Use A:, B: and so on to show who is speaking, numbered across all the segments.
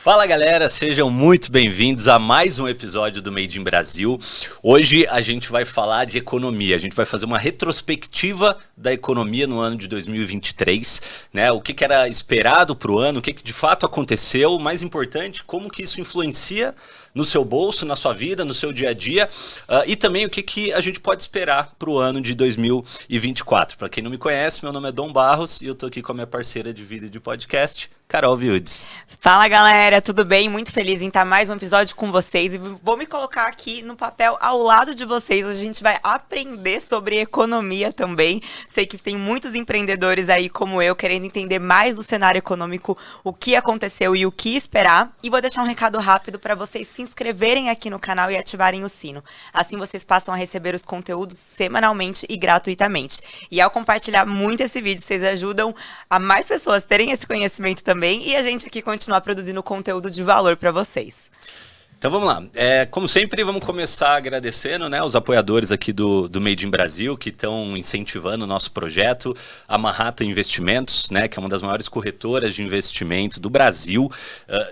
A: Fala galera, sejam muito bem-vindos a mais um episódio do Made in Brasil. Hoje a gente vai falar de economia, a gente vai fazer uma retrospectiva da economia no ano de 2023, né? O que era esperado para o ano, o que de fato aconteceu, o mais importante, como que isso influencia no seu bolso, na sua vida, no seu dia a dia, e também o que a gente pode esperar para o ano de 2024. Para quem não me conhece, meu nome é Dom Barros e eu tô aqui com a minha parceira de vida e de podcast, Carol Wildes.
B: Fala galera, tudo bem? Muito feliz em estar mais um episódio com vocês e vou me colocar aqui no papel ao lado de vocês. Hoje a gente vai aprender sobre economia também. Sei que tem muitos empreendedores aí como eu querendo entender mais do cenário econômico, o que aconteceu e o que esperar. E vou deixar um recado rápido para vocês se inscreverem aqui no canal e ativarem o sino. Assim vocês passam a receber os conteúdos semanalmente e gratuitamente. E ao compartilhar muito esse vídeo, vocês ajudam a mais pessoas terem esse conhecimento também e a gente aqui continuar produzindo conteúdo de valor para vocês.
A: Então vamos lá, como sempre vamos começar agradecendo, né, os apoiadores aqui do Made in Brasil que estão incentivando o nosso projeto, a Manhattan Investimentos, né, que é uma das maiores corretoras de investimento do Brasil,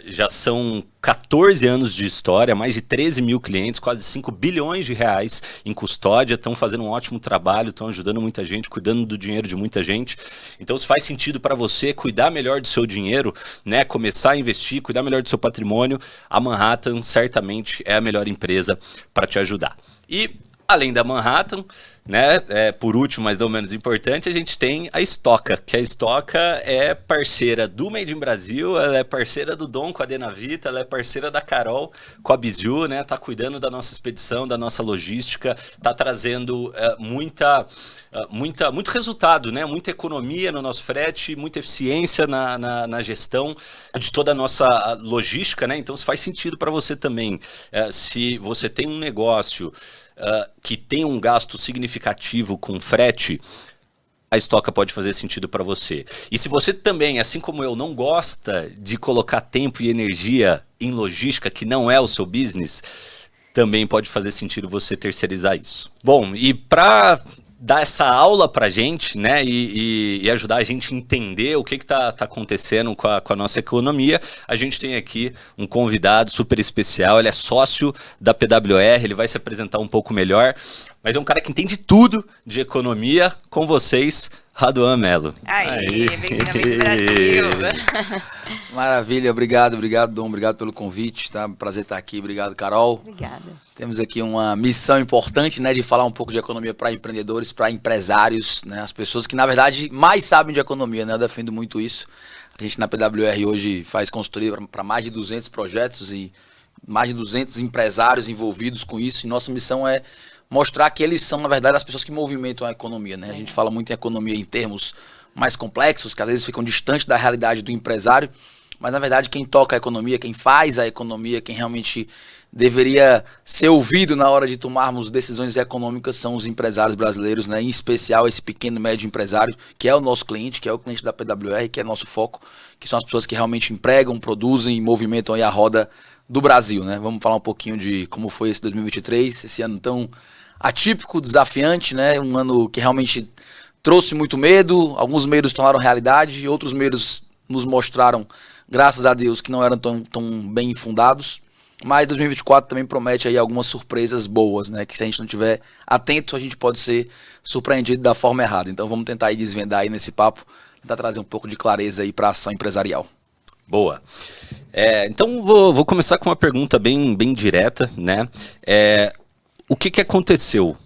A: já são 14 anos de história, mais de 13 mil clientes, quase 5 bilhões de reais em custódia, estão fazendo um ótimo trabalho, estão ajudando muita gente, cuidando do dinheiro de muita gente. Então se faz sentido para você cuidar melhor do seu dinheiro, né, começar a investir, cuidar melhor do seu patrimônio, a Manhattan certamente é a melhor empresa para te ajudar. E além da Manhattan, né, por último, mas não menos importante, a gente tem a Stoca, que a Stoca é parceira do Made in Brasil, ela é parceira do Dom com a Denavita, ela é parceira da Carol com a Biziu, né, tá cuidando da nossa expedição, da nossa logística, tá trazendo muito resultado, né, muita economia no nosso frete, muita eficiência na gestão de toda a nossa logística, né, então isso faz sentido para você também. Se você tem um negócio que tem um gasto significativo com frete, a Stoca pode fazer sentido para você. E se você também, assim como eu, não gosta de colocar tempo e energia em logística, que não é o seu business, também pode fazer sentido você terceirizar isso. Bom, e para dar essa aula pra gente, né, e ajudar a gente a entender o que tá acontecendo com a nossa economia, a gente tem aqui um convidado super especial, ele é sócio da PWR, ele vai se apresentar um pouco melhor, mas é um cara que entende tudo de economia. Com vocês, Raduan Melo.
B: Aí, bem-vindo ao Brasil.
C: Maravilha, obrigado Dom, obrigado pelo convite, tá? Prazer estar aqui, obrigado Carol.
B: Obrigada.
C: Temos aqui uma missão importante, né, de falar um pouco de economia para empreendedores, para empresários, né, as pessoas que na verdade mais sabem de economia, né, eu defendo muito isso. A gente na PWR hoje faz consultoria para mais de 200 projetos e mais de 200 empresários envolvidos com isso, e nossa missão é mostrar que eles são, na verdade, as pessoas que movimentam a economia, né? A gente fala muito em economia em termos mais complexos, que às vezes ficam distantes da realidade do empresário, mas na verdade quem toca a economia, quem faz a economia, quem realmente deveria ser ouvido na hora de tomarmos decisões econômicas são os empresários brasileiros, né? Em especial esse pequeno e médio empresário, que é o nosso cliente, que é o cliente da PWR, que é nosso foco, que são as pessoas que realmente empregam, produzem e movimentam aí a roda do Brasil, né? Vamos falar um pouquinho de como foi esse 2023, esse ano tão atípico, desafiante, né? Um ano que realmente trouxe muito medo, alguns medos tornaram realidade, outros medos nos mostraram, graças a Deus, que não eram tão bem infundados. Mas 2024 também promete aí algumas surpresas boas, né? Que se a gente não estiver atento, a gente pode ser surpreendido da forma errada. Então vamos tentar aí desvendar aí nesse papo, tentar trazer um pouco de clareza aí para a ação empresarial.
A: Boa. Então vou começar com uma pergunta bem direta, né? O que aconteceu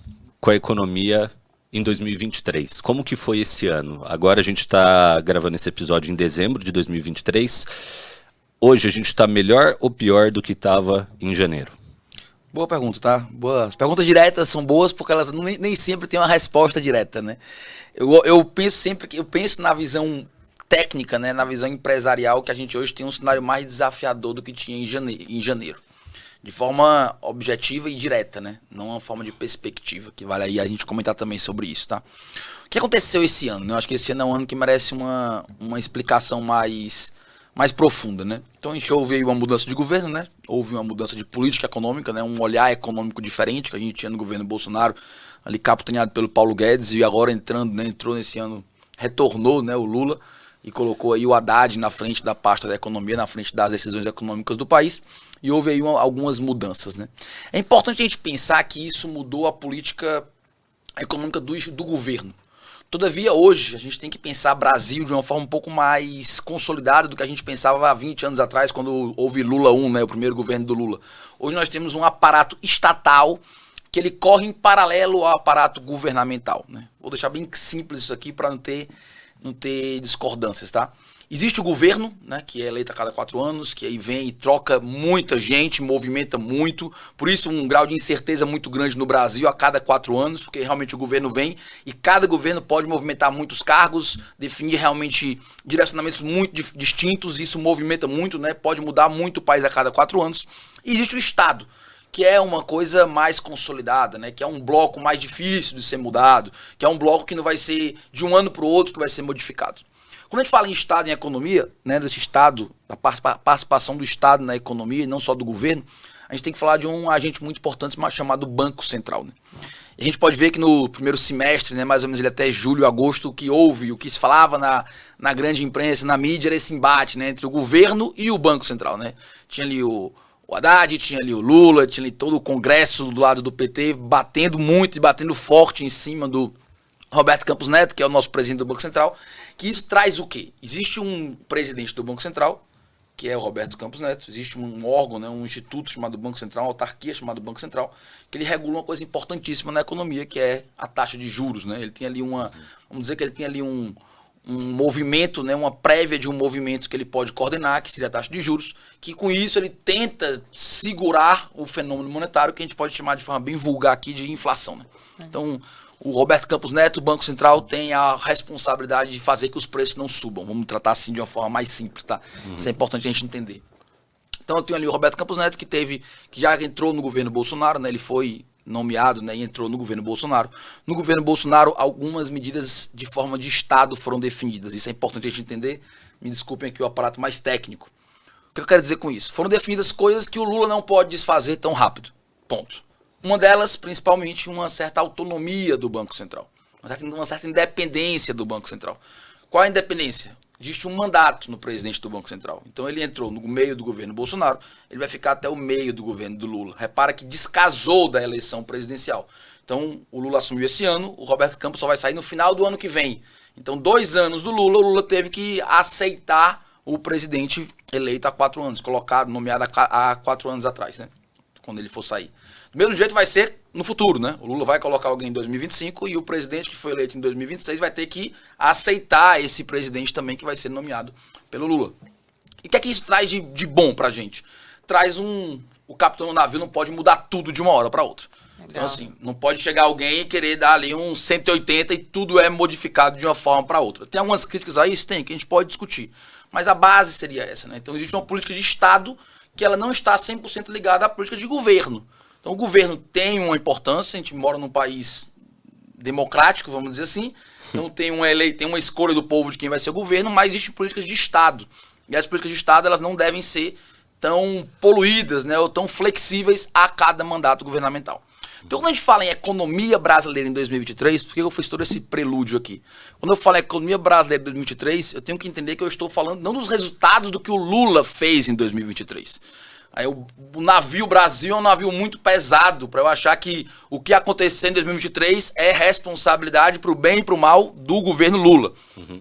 A: com a economia em 2023? Como que foi esse ano? Agora a gente está gravando esse episódio em dezembro de 2023. Hoje a gente está melhor ou pior do que estava em janeiro?
C: Boa pergunta, tá? Boa. As perguntas diretas são boas porque elas nem sempre têm uma resposta direta, né? Eu penso na visão técnica, né? Na visão empresarial, que a gente hoje tem um cenário mais desafiador do que tinha em janeiro. De forma objetiva e direta, né? Não uma forma de perspectiva, que vale aí a gente comentar também sobre isso, tá? O que aconteceu esse ano? Eu acho que esse ano é um ano que merece uma explicação mais profunda, né? Então a gente houve aí uma mudança de governo, né? Houve uma mudança de política econômica, né? Um olhar econômico diferente que a gente tinha no governo Bolsonaro, ali capitaneado pelo Paulo Guedes, e agora entrou nesse ano, retornou, né, o Lula. e colocou aí o Haddad na frente da pasta da economia, na frente das decisões econômicas do país, e houve aí algumas mudanças, né? É importante a gente pensar que isso mudou a política econômica do governo. Todavia, hoje, a gente tem que pensar Brasil de uma forma um pouco mais consolidada do que a gente pensava há 20 anos atrás, quando houve Lula 1, né, o primeiro governo do Lula. Hoje nós temos um aparato estatal que ele corre em paralelo ao aparato governamental, né? Vou deixar bem simples isso aqui para não ter discordâncias, tá? Existe o governo, né, que é eleito a cada 4 anos, que aí vem e troca muita gente, movimenta muito, por isso um grau de incerteza muito grande no Brasil a cada 4 anos, porque realmente o governo vem e cada governo pode movimentar muitos cargos, definir realmente direcionamentos muito distintos, isso movimenta muito, né, pode mudar muito o país a cada 4 anos. E existe o Estado, que é uma coisa mais consolidada, né? Que é um bloco mais difícil de ser mudado, que é um bloco que não vai ser de um ano para o outro que vai ser modificado. Quando a gente fala em Estado e em economia, né, desse Estado, da participação do Estado na economia e não só do governo, a gente tem que falar de um agente muito importante chamado Banco Central, né? E a gente pode ver que no primeiro semestre, né, mais ou menos até julho, agosto, o que houve, o que se falava na grande imprensa, na mídia, era esse embate, né, entre o governo e o Banco Central, né? Tinha ali o Haddad, tinha ali o Lula, tinha ali todo o Congresso do lado do PT batendo muito e batendo forte em cima do Roberto Campos Neto, que é o nosso presidente do Banco Central, que isso traz o quê? Existe um presidente do Banco Central, que é o Roberto Campos Neto, existe um órgão, né, um instituto chamado Banco Central, uma autarquia chamada Banco Central, que ele regula uma coisa importantíssima na economia, que é a taxa de juros, né? Ele tem ali vamos dizer que ele tem ali um movimento, né, uma prévia de um movimento que ele pode coordenar, que seria a taxa de juros, que com isso ele tenta segurar o fenômeno monetário, que a gente pode chamar de forma bem vulgar aqui de inflação, né? Então, o Roberto Campos Neto, o Banco Central, tem a responsabilidade de fazer que os preços não subam. Vamos tratar assim de uma forma mais simples, tá? Isso é importante a gente entender. Então eu tenho ali o Roberto Campos Neto, que já entrou no governo Bolsonaro, né? Ele foi nomeado, né, e entrou no governo Bolsonaro. No governo Bolsonaro, algumas medidas de forma de Estado foram definidas. Isso é importante a gente entender. Me desculpem aqui o aparato mais técnico. O que eu quero dizer com isso? Foram definidas coisas que o Lula não pode desfazer tão rápido. Ponto. Uma delas, principalmente, uma certa autonomia do Banco Central. Uma certa independência do Banco Central. Qual é a independência? Existe um mandato no presidente do Banco Central. Então ele entrou no meio do governo Bolsonaro, ele vai ficar até o meio do governo do Lula. Repara que descasou da eleição presidencial. Então o Lula assumiu esse ano, o Roberto Campos só vai sair no final do ano que vem. Então 2 anos do Lula, o Lula teve que aceitar o presidente eleito há 4 anos, colocado, nomeado há 4 anos atrás, né? Quando ele for sair. Do mesmo jeito vai ser no futuro, né? O Lula vai colocar alguém em 2025 e o presidente que foi eleito em 2026 vai ter que aceitar esse presidente também que vai ser nomeado pelo Lula. E o que é que isso traz de bom pra gente? Traz o capitão do navio não pode mudar tudo de uma hora para outra. Legal. Então assim, não pode chegar alguém e querer dar ali um 180 e tudo é modificado de uma forma para outra. Tem algumas críticas a isso? Tem, que a gente pode discutir. Mas a base seria essa, né? Então existe uma política de Estado que ela não está 100% ligada à política de governo. Então o governo tem uma importância, a gente mora num país democrático, vamos dizer assim, então tem uma escolha do povo de quem vai ser o governo, mas existem políticas de Estado. E as políticas de Estado elas não devem ser tão poluídas, né, ou tão flexíveis a cada mandato governamental. Então quando a gente fala em economia brasileira em 2023, por que eu fiz todo esse prelúdio aqui? Quando eu falo em economia brasileira em 2023, eu tenho que entender que eu estou falando não dos resultados do que o Lula fez em 2023. Aí o navio Brasil é um navio muito pesado para eu achar que o que aconteceu em 2023 é responsabilidade para o bem e para o mal do governo Lula.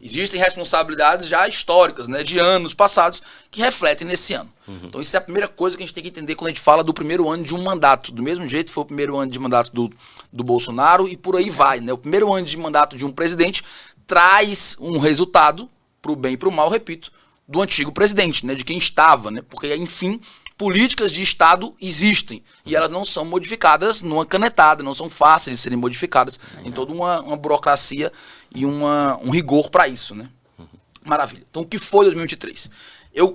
C: Existem responsabilidades já históricas, né, de anos passados, que refletem nesse ano. Então isso é a primeira coisa que a gente tem que entender quando a gente fala do primeiro ano de um mandato. Do mesmo jeito foi o primeiro ano de mandato do Bolsonaro e por aí vai, né? O primeiro ano de mandato de um presidente traz um resultado para o bem e para o mal, repito, do antigo presidente, né, de quem estava, né? Porque, enfim, políticas de Estado existem e elas não são modificadas numa canetada, não são fáceis de serem modificadas. Tem toda uma burocracia e um rigor para isso, né? Maravilha. Então, o que foi 2023?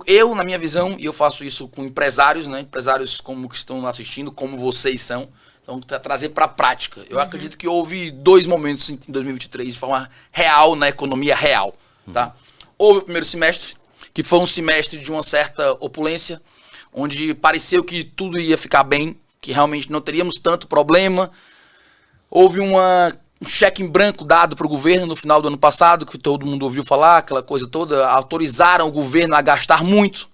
C: Eu, na minha visão, e eu faço isso com empresários, né? Empresários como que estão assistindo, como vocês são, então trazer para a prática. Eu acredito que houve 2 momentos em 2023 de forma real, na economia real, tá? Houve o primeiro semestre, que foi um semestre de uma certa opulência, onde pareceu que tudo ia ficar bem, que realmente não teríamos tanto problema. Houve uma um cheque em branco dado para o governo no final do ano passado, que todo mundo ouviu falar, aquela coisa toda, autorizaram o governo a gastar muito.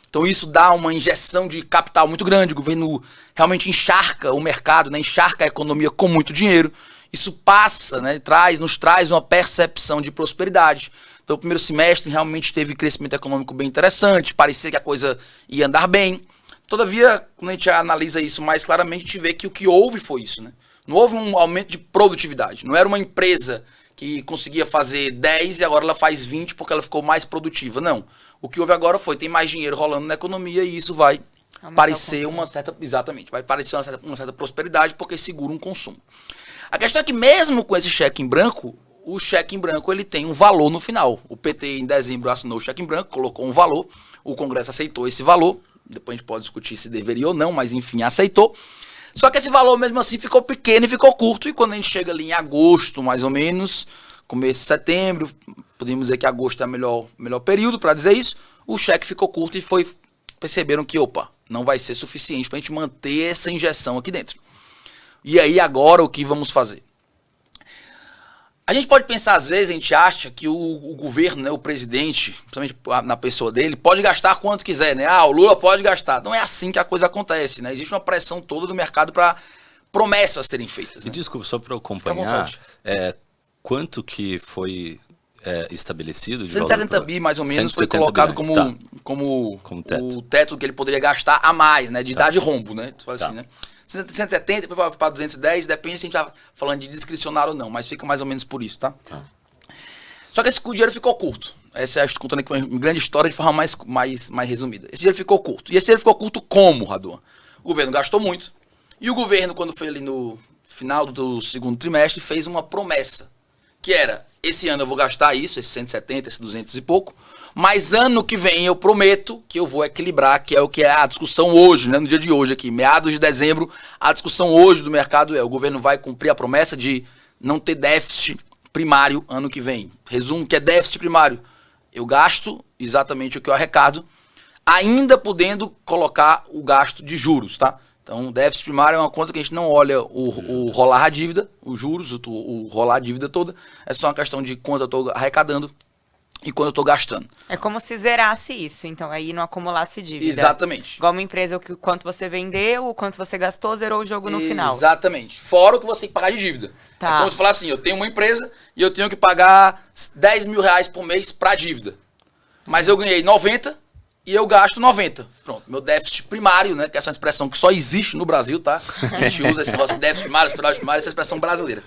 C: Então isso dá uma injeção de capital muito grande, o governo realmente encharca o mercado, né, encharca a economia com muito dinheiro. Isso passa, né, nos traz uma percepção de prosperidade. Então o primeiro semestre realmente teve crescimento econômico bem interessante, parecia que a coisa ia andar bem. Todavia, quando a gente analisa isso mais claramente, a gente vê que o que houve foi isso, né? Não houve um aumento de produtividade. Não era uma empresa que conseguia fazer 10 e agora ela faz 20 porque ela ficou mais produtiva. Não. O que houve agora foi, tem mais dinheiro rolando na economia e isso vai parecer uma certa... Exatamente, vai parecer uma certa prosperidade porque segura um consumo. A questão é que mesmo com esse cheque em branco, o cheque em branco ele tem um valor no final. O PT em dezembro assinou o cheque em branco, colocou um valor, o Congresso aceitou esse valor, depois a gente pode discutir se deveria ou não, mas enfim, aceitou. Só que esse valor mesmo assim ficou pequeno e ficou curto, e quando a gente chega ali em agosto, mais ou menos, começo de setembro, podemos dizer que agosto é o melhor período para dizer isso, o cheque ficou curto e perceberam que, opa, não vai ser suficiente para a gente manter essa injeção aqui dentro. E aí agora o que vamos fazer? A gente pode pensar, às vezes, a gente acha que o governo, né, o presidente, principalmente na pessoa dele, pode gastar quanto quiser, né? Ah, o Lula pode gastar. Não é assim que a coisa acontece, né? Existe uma pressão toda do mercado para promessas serem feitas.
A: E
C: né?
A: desculpa, só para eu acompanhar, quanto que foi estabelecido? De
C: 170 bi, mais ou menos, foi colocado como o teto que ele poderia gastar a mais, né? De idade rombo, né? Tu fala assim, né? 170, depois para 210, depende se a gente tá falando de discricionário ou não, mas fica mais ou menos por isso, tá? Só que esse dinheiro ficou curto. Essa é contando aqui uma grande história de forma mais resumida. Esse dinheiro ficou curto. E esse dinheiro ficou curto como, Raduan? O governo gastou muito. E o governo, quando foi ali no final do segundo trimestre, fez uma promessa. Que era, esse ano eu vou gastar isso, esses 170, esses 200 e pouco. Mas ano que vem eu prometo que eu vou equilibrar, que é o que é a discussão hoje, né? No dia de hoje aqui, meados de dezembro, a discussão hoje do mercado é o governo vai cumprir a promessa de não ter déficit primário ano que vem. Resumo, que é déficit primário. Eu gasto exatamente o que eu arrecado, ainda podendo colocar o gasto de juros, tá? Então, o déficit primário é uma conta que a gente não olha o rolar a dívida, os juros, o rolar a dívida toda. É só uma questão de quanto eu estou arrecadando e quando eu estou gastando.
B: É como se zerasse isso, então aí não acumulasse dívida.
C: Exatamente.
B: Igual uma empresa, o quanto você vendeu, o quanto você gastou, zerou o jogo no final.
C: Exatamente. Fora o que você tem que pagar de dívida.
B: Tá.
C: Então você fala assim, eu tenho uma empresa e eu tenho que pagar 10 mil reais por mês para dívida. Mas eu ganhei 90 e eu gasto 90. Pronto, meu déficit primário, né, que é essa expressão que só existe no Brasil, tá? A gente usa esse negócio de déficit primário, superávit primário, essa expressão brasileira.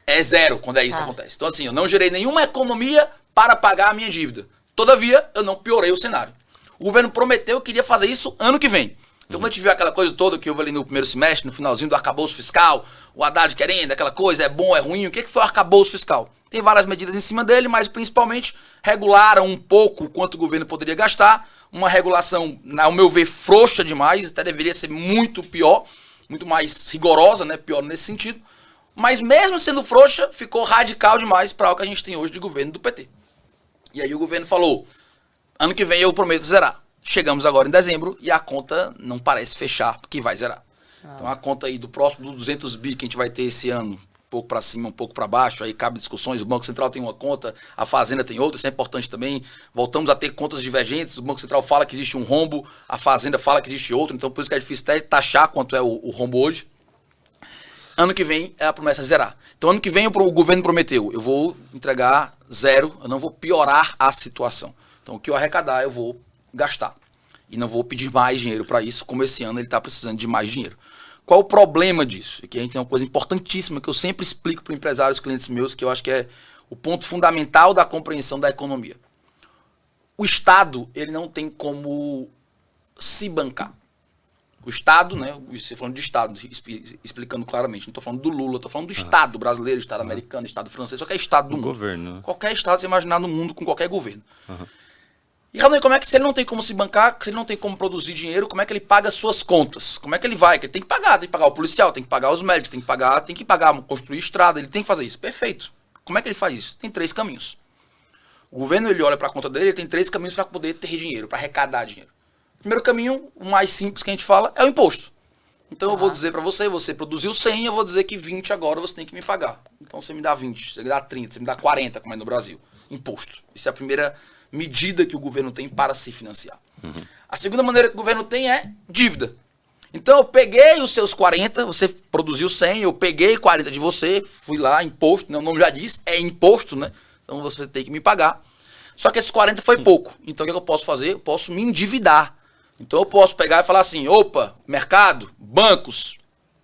C: É zero quando isso acontece. Então assim, eu não gerei nenhuma economia para pagar a minha dívida. Todavia, eu não piorei o cenário. O governo prometeu que queria fazer isso ano que vem. Então, quando a gente viu aquela coisa toda que houve ali no primeiro semestre, no finalzinho do arcabouço fiscal, o Haddad querendo, aquela coisa, é bom, é ruim, o que foi o arcabouço fiscal? Tem várias medidas em cima dele, mas principalmente regularam um pouco quanto o governo poderia gastar, uma regulação, ao meu ver, frouxa demais, até deveria ser muito pior, muito mais rigorosa, né, pior nesse sentido, mas mesmo sendo frouxa, ficou radical demais para o que a gente tem hoje de governo do PT. E aí o governo falou, ano que vem eu prometo zerar. Chegamos agora em dezembro e a conta não parece fechar, porque vai zerar. Então a conta aí do próximo do 200 bi que a gente vai ter esse ano, um pouco para cima, um pouco para baixo, aí cabe discussões, o Banco Central tem uma conta, a Fazenda tem outra, isso é importante também. Voltamos a ter contas divergentes, o Banco Central fala que existe um rombo, a Fazenda fala que existe outro, então por isso que é difícil até taxar quanto é o rombo hoje. Ano que vem é a promessa de zerar. Então ano que vem o governo prometeu, eu vou entregar zero, eu não vou piorar a situação. Então o que eu arrecadar eu vou gastar. E não vou pedir mais dinheiro para isso, como esse ano ele está precisando de mais dinheiro. Qual o problema disso? Aqui a gente tem uma coisa importantíssima que eu sempre explico para empresários, clientes meus, que eu acho que é o ponto fundamental da compreensão da economia. O Estado, ele não tem como se bancar. O Estado, né? Você falando de Estado, explicando claramente, não estou falando do Lula, estou falando do Estado brasileiro, Estado americano, Estado francês, qualquer Estado do mundo.
A: Governo.
C: Qualquer Estado você imaginar no mundo com qualquer governo. E como é que se ele não tem como se bancar, se ele não tem como produzir dinheiro, como é que ele paga as suas contas? Como é que ele vai? Que ele tem que pagar o policial, tem que pagar os médicos, tem que pagar, construir estrada, ele tem que fazer isso. Perfeito. Como é que ele faz isso? Tem 3 caminhos. O governo, ele olha para a conta dele, ele tem 3 caminhos para poder ter dinheiro, para arrecadar dinheiro. O primeiro caminho, o mais simples que a gente fala, é o imposto. Então eu vou dizer para você produziu 100, eu vou dizer que 20 agora você tem que me pagar. Então você me dá 20, você me dá 30, você me dá 40, como é no Brasil. Imposto. Isso é a primeira medida que o governo tem para se financiar. A segunda maneira que o governo tem é dívida. Então eu peguei os seus 40, você produziu 100, eu peguei 40 de você, fui lá, imposto, né? O nome já diz, é imposto, né? Então você tem que me pagar. Só que esses 40 foi pouco. Então o que eu posso fazer? Eu posso me endividar. Então eu posso pegar e falar assim, opa, mercado, bancos,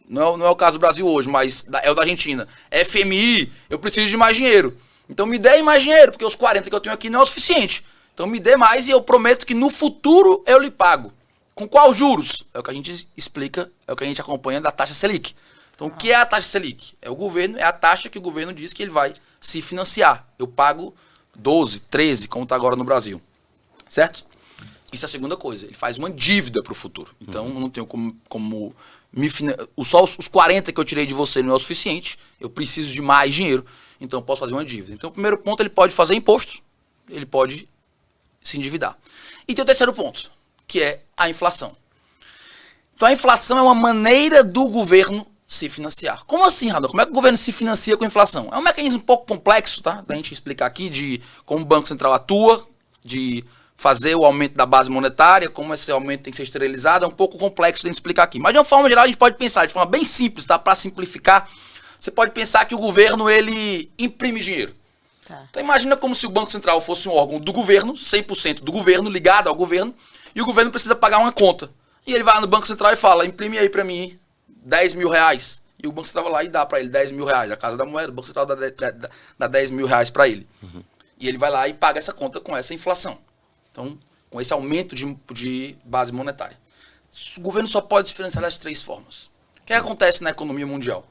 C: não é o caso do Brasil hoje, mas é o da Argentina, FMI, eu preciso de mais dinheiro. Então me dê mais dinheiro, porque os 40 que eu tenho aqui não é o suficiente. Então me dê mais e eu prometo que no futuro eu lhe pago. Com qual juros? É o que a gente explica, é o que a gente acompanha da taxa Selic. Então o que é a taxa Selic? É o governo, é a taxa que o governo diz que ele vai se financiar. Eu pago 12, 13, como está agora no Brasil. Certo? Isso é a segunda coisa. Ele faz uma dívida para o futuro. Então eu não tenho como me financiar. Só os 40 que eu tirei de você não é o suficiente. Eu preciso de mais dinheiro. Então eu posso fazer uma dívida. Então o primeiro ponto, ele pode fazer imposto. Ele pode se endividar. E tem o terceiro ponto, que é a inflação. Então a inflação é uma maneira do governo se financiar. Como assim, Radon? Como é que o governo se financia com a inflação? É um mecanismo um pouco complexo, tá? Da gente explicar aqui de como o Banco Central atua, de fazer o aumento da base monetária, como esse aumento tem que ser esterilizado, é um pouco complexo de explicar aqui. Mas de uma forma geral a gente pode pensar de forma bem simples, tá? Para simplificar, você pode pensar que o governo ele imprime dinheiro. Tá. Então imagina como se o Banco Central fosse um órgão do governo, 100% do governo, ligado ao governo, e o governo precisa pagar uma conta. E ele vai lá no Banco Central e fala, imprime aí para mim 10 mil reais. E o Banco Central vai lá e dá para ele 10 mil reais. A Casa da Moeda, o Banco Central dá 10 mil reais para ele. E ele vai lá e paga essa conta com essa inflação. Então, com esse aumento de base monetária. O governo só pode se financiar dessas três formas. O que acontece na economia mundial?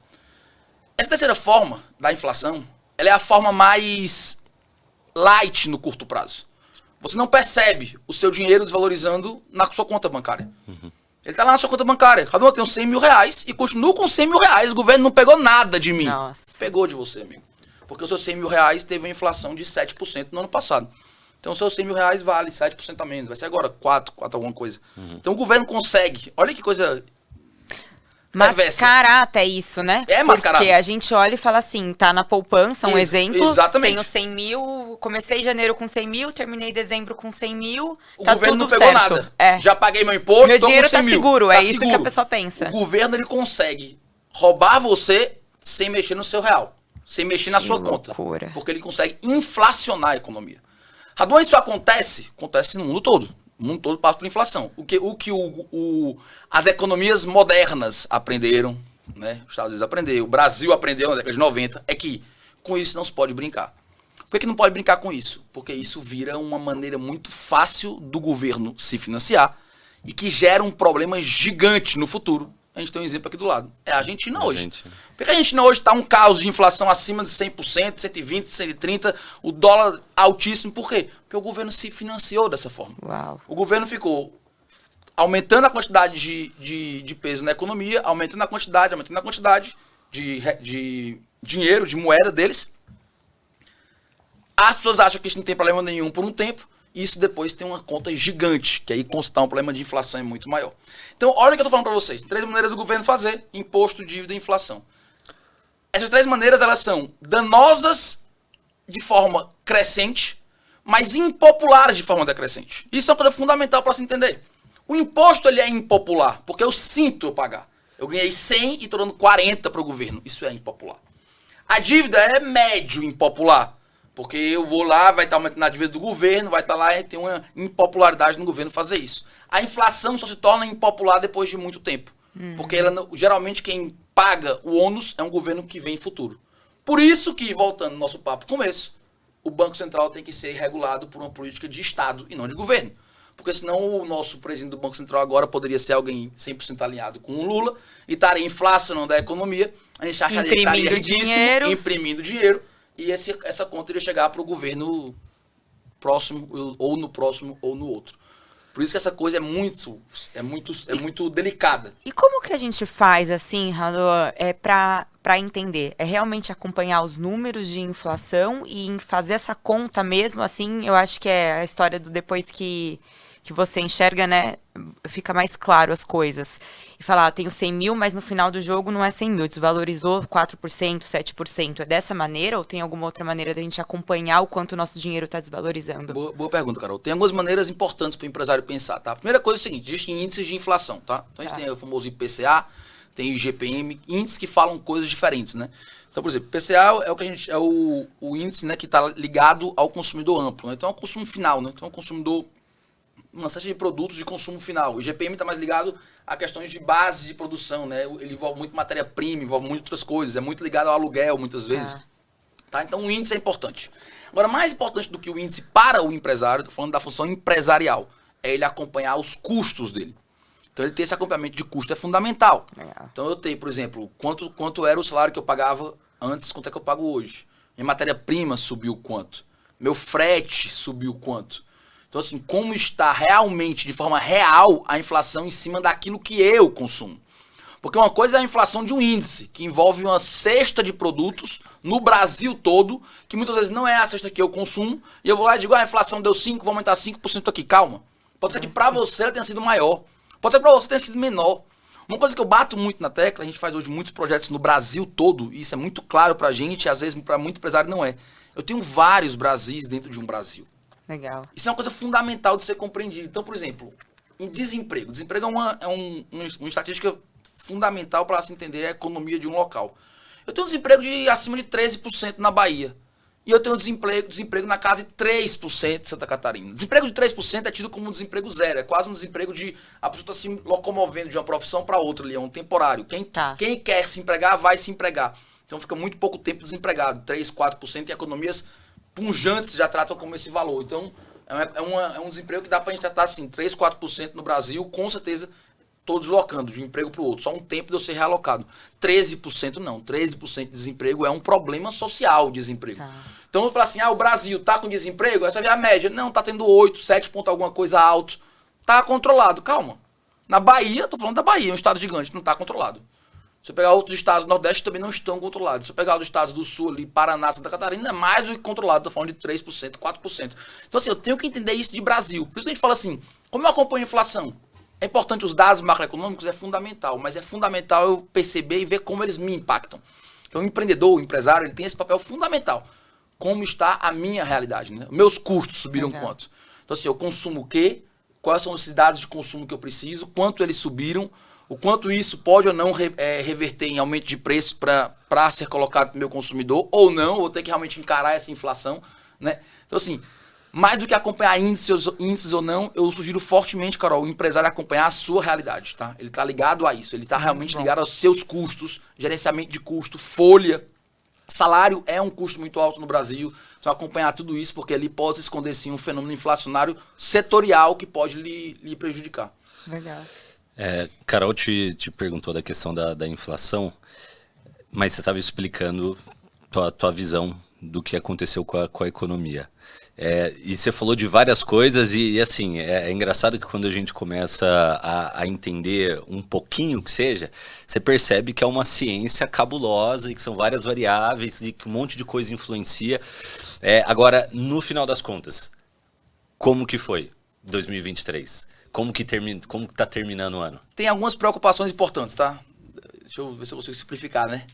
C: Essa terceira forma da inflação, ela é a forma mais light no curto prazo. Você não percebe o seu dinheiro desvalorizando na sua conta bancária. Ele está lá na sua conta bancária. Cada um tem uns 100 mil reais e continua com 100 mil reais. O governo não pegou nada de mim.
B: Nossa.
C: Pegou de você, amigo. Porque os seus 100 mil reais teve uma inflação de 7% no ano passado. Então os seus 100 mil reais vale 7% a menos. Vai ser agora 4 alguma coisa. Então o governo consegue. Olha que coisa...
B: Mascarar até isso, né?
C: É mascarado.
B: Porque a gente olha e fala assim, tá na poupança, um exemplo.
C: Exatamente.
B: Tenho 100 mil, comecei janeiro com 100 mil, terminei dezembro com 100 mil.
C: O
B: tá
C: governo
B: tudo
C: não pegou
B: certo.
C: nada.
B: É.
C: Já paguei meu imposto,
B: Meu
C: tô
B: dinheiro
C: com 100
B: tá
C: mil.
B: seguro,
C: Tá
B: é isso
C: seguro.
B: que a pessoa pensa.
C: O governo ele consegue roubar você sem mexer no seu real, sem mexer na sua conta. Porque ele consegue inflacionar a economia. Radon, isso acontece no mundo todo. O mundo todo passa por inflação. O que as economias modernas aprenderam, né? Os Estados Unidos aprendeu, o Brasil aprendeu na década de 90, é que com isso não se pode brincar. Por que não pode brincar com isso? Porque isso vira uma maneira muito fácil do governo se financiar e que gera um problema gigante no futuro. A gente tem um exemplo aqui do lado. É a Argentina hoje. Porque a Argentina hoje está um caos de inflação acima de 100%, 120%, 130%, o dólar altíssimo. Por quê? Porque o governo se financiou dessa forma.
B: Uau.
C: O governo ficou aumentando a quantidade de peso na economia, aumentando a quantidade de dinheiro, de moeda deles. As pessoas acham que isso não tem problema nenhum por um tempo, e isso depois tem uma conta gigante, que aí constar um problema de inflação é muito maior. Então, olha o que eu estou falando para vocês. 3 maneiras do governo fazer: imposto, dívida e inflação. Essas 3 maneiras, elas são danosas de forma crescente, mas impopulares de forma decrescente. Isso é uma coisa fundamental para se entender. O imposto ele é impopular, porque eu sinto eu pagar. Eu ganhei 100 e estou dando 40 para o governo. Isso é impopular. A dívida é médio impopular, porque eu vou lá, vai estar aumentando a dívida do governo, vai estar lá e tem uma impopularidade no governo fazer isso. A inflação só se torna impopular depois de muito tempo, porque geralmente quem paga o ônus é um governo que vem em futuro. Por isso que, voltando ao nosso papo começo, o Banco Central tem que ser regulado por uma política de Estado e não de governo. Porque senão o nosso presidente do Banco Central agora poderia ser alguém 100% alinhado com o Lula e estaria inflacionando a economia. A gente acharia que estaria ridíssimo, imprimindo dinheiro, e essa conta iria chegar para o governo próximo, ou no próximo, ou no outro. Por isso que essa coisa é muito delicada.
B: E como que a gente faz, assim, Radon, para entender? É realmente acompanhar os números de inflação e fazer essa conta mesmo, assim? Eu acho que é a história do depois que que você enxerga, né, fica mais claro as coisas. E falar, tenho 100 mil, mas no final do jogo não é 100 mil, desvalorizou 4%, 7%. É dessa maneira ou tem alguma outra maneira da gente acompanhar o quanto o nosso dinheiro está desvalorizando?
C: Boa pergunta, Carol. Tem algumas maneiras importantes para o empresário pensar, tá? A primeira coisa é o seguinte, existem índices de inflação, tá? Então a gente tem o famoso IPCA, tem o IGPM, índices que falam coisas diferentes, né? Então, por exemplo, IPCA é o que a gente é o índice, né, que está ligado ao consumidor amplo, né? Então é o consumo final, né? Então é o consumidor, uma série de produtos de consumo final. O IGPM está mais ligado a questões de base de produção, né? Ele envolve muito matéria-prima, envolve muitas outras coisas, é muito ligado ao aluguel muitas vezes. Tá? Então o índice é importante. Agora, mais importante do que o índice para o empresário, estou falando da função empresarial, é ele acompanhar os custos dele. Então ele ter esse acompanhamento de custo é fundamental. Então eu tenho, por exemplo, quanto era o salário que eu pagava antes, quanto é que eu pago hoje. Minha matéria-prima subiu quanto. Meu frete subiu quanto. Então assim, como está realmente, de forma real, a inflação em cima daquilo que eu consumo. Porque uma coisa é a inflação de um índice, que envolve uma cesta de produtos no Brasil todo, que muitas vezes não é a cesta que eu consumo, e eu vou lá e digo, a inflação deu 5, vou aumentar 5% aqui. Calma. Pode ser que para você ela tenha sido maior. Pode ser que para você tenha sido menor. Uma coisa que eu bato muito na tecla, a gente faz hoje muitos projetos no Brasil todo, e isso é muito claro pra gente, e às vezes para muito empresário não é. Eu tenho vários Brasis dentro de um Brasil.
B: Legal.
C: Isso é uma coisa fundamental de ser compreendido. Então, por exemplo, em desemprego. Desemprego é uma estatística fundamental para se entender a economia de um local. Eu tenho um desemprego de acima de 13% na Bahia. E eu tenho um desemprego na casa de 3% de Santa Catarina. Desemprego de 3% é tido como um desemprego zero. É quase um desemprego de a pessoa está se locomovendo de uma profissão para outra ali. É um temporário. Quem quer se empregar, vai se empregar. Então fica muito pouco tempo desempregado. 3%, 4%. E economias pujantes já tratam como esse valor. Então é um desemprego que dá para a gente tratar assim. 3%, 4% no Brasil, com certeza, estou deslocando de um emprego para o outro. Só um tempo de eu ser realocado. 13% não. 13% de desemprego é um problema social, o desemprego. Então, eu falo assim, o Brasil tá com desemprego? Essa é a média. Não, tá tendo 8, 7 pontos alguma coisa alto. Tá controlado, calma. Na Bahia, tô falando da Bahia, um estado gigante, não tá controlado. Se eu pegar outros estados do Nordeste, também não estão controlados. Se eu pegar os estados do Sul ali, Paraná, Santa Catarina, é mais do que controlado. Tô falando de 3%, 4%. Então, assim, eu tenho que entender isso de Brasil. Por isso que a gente fala assim, como eu acompanho a inflação? É importante os dados macroeconômicos, é fundamental. Mas é fundamental eu perceber e ver como eles me impactam. Então, o empreendedor, o empresário, ele tem esse papel fundamental. Como está a minha realidade, né? Meus custos subiram quanto? Então, assim, eu consumo o quê? Quais são as necessidades de consumo que eu preciso? Quanto eles subiram? O quanto isso pode ou não reverter em aumento de preço para ser colocado para o meu consumidor? Ou não, vou ter que realmente encarar essa inflação, né? Então, assim, mais do que acompanhar índices ou não, eu sugiro fortemente, Carol, o empresário acompanhar a sua realidade, tá? Ele está ligado a isso, ele está realmente ligado aos seus custos, gerenciamento de custo, folha. Salário é um custo muito alto no Brasil, então acompanhar tudo isso, porque ali pode se esconder sim um fenômeno inflacionário setorial que pode lhe prejudicar.
B: Legal.
A: Carol te perguntou da questão da inflação, mas você estava explicando tua visão do que aconteceu com a economia. E você falou de várias coisas e assim, é engraçado que quando a gente começa a entender um pouquinho que seja, você percebe que é uma ciência cabulosa e que são várias variáveis e que um monte de coisa influencia. Agora, no final das contas, como que foi 2023? Como que tá terminando o ano?
C: Tem algumas preocupações importantes, tá? Deixa eu ver se eu consigo simplificar, né?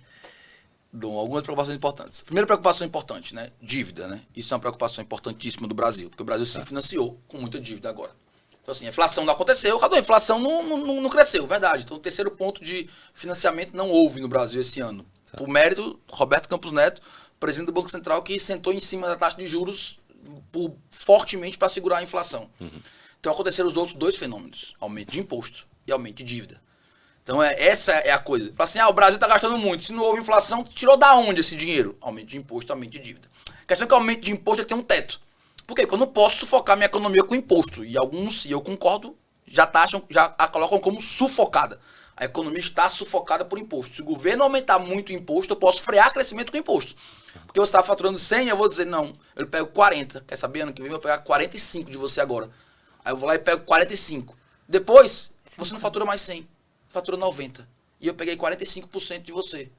C: Algumas preocupações importantes. Primeira preocupação importante, né? Dívida, né? Isso é uma preocupação importantíssima do Brasil, porque o Brasil se financiou com muita dívida agora. Então, assim, a inflação não aconteceu, a inflação não cresceu, verdade. Então, o terceiro ponto de financiamento não houve no Brasil esse ano. Por mérito, Roberto Campos Neto, presidente do Banco Central, que sentou em cima da taxa de juros fortemente para segurar a inflação. Então, aconteceram os outros dois fenômenos, aumento de imposto e aumento de dívida. Então, essa é a coisa. Fala assim, o Brasil está gastando muito. Se não houve inflação, tirou da onde esse dinheiro? Aumento de imposto, aumento de dívida. A questão é que o aumento de imposto ele tem um teto. Por quê? Porque eu não posso sufocar minha economia com imposto. E alguns, e eu concordo, já a colocam como sufocada. A economia está sufocada por imposto. Se o governo aumentar muito o imposto, eu posso frear crescimento com imposto. Porque você está faturando 100, eu vou dizer, não, eu pego 40. Quer saber? Ano que vem eu vou pegar 45 de você agora. Aí eu vou lá e pego 45. Depois, você não fatura mais 100. Fatura 90. E eu peguei 45% de você.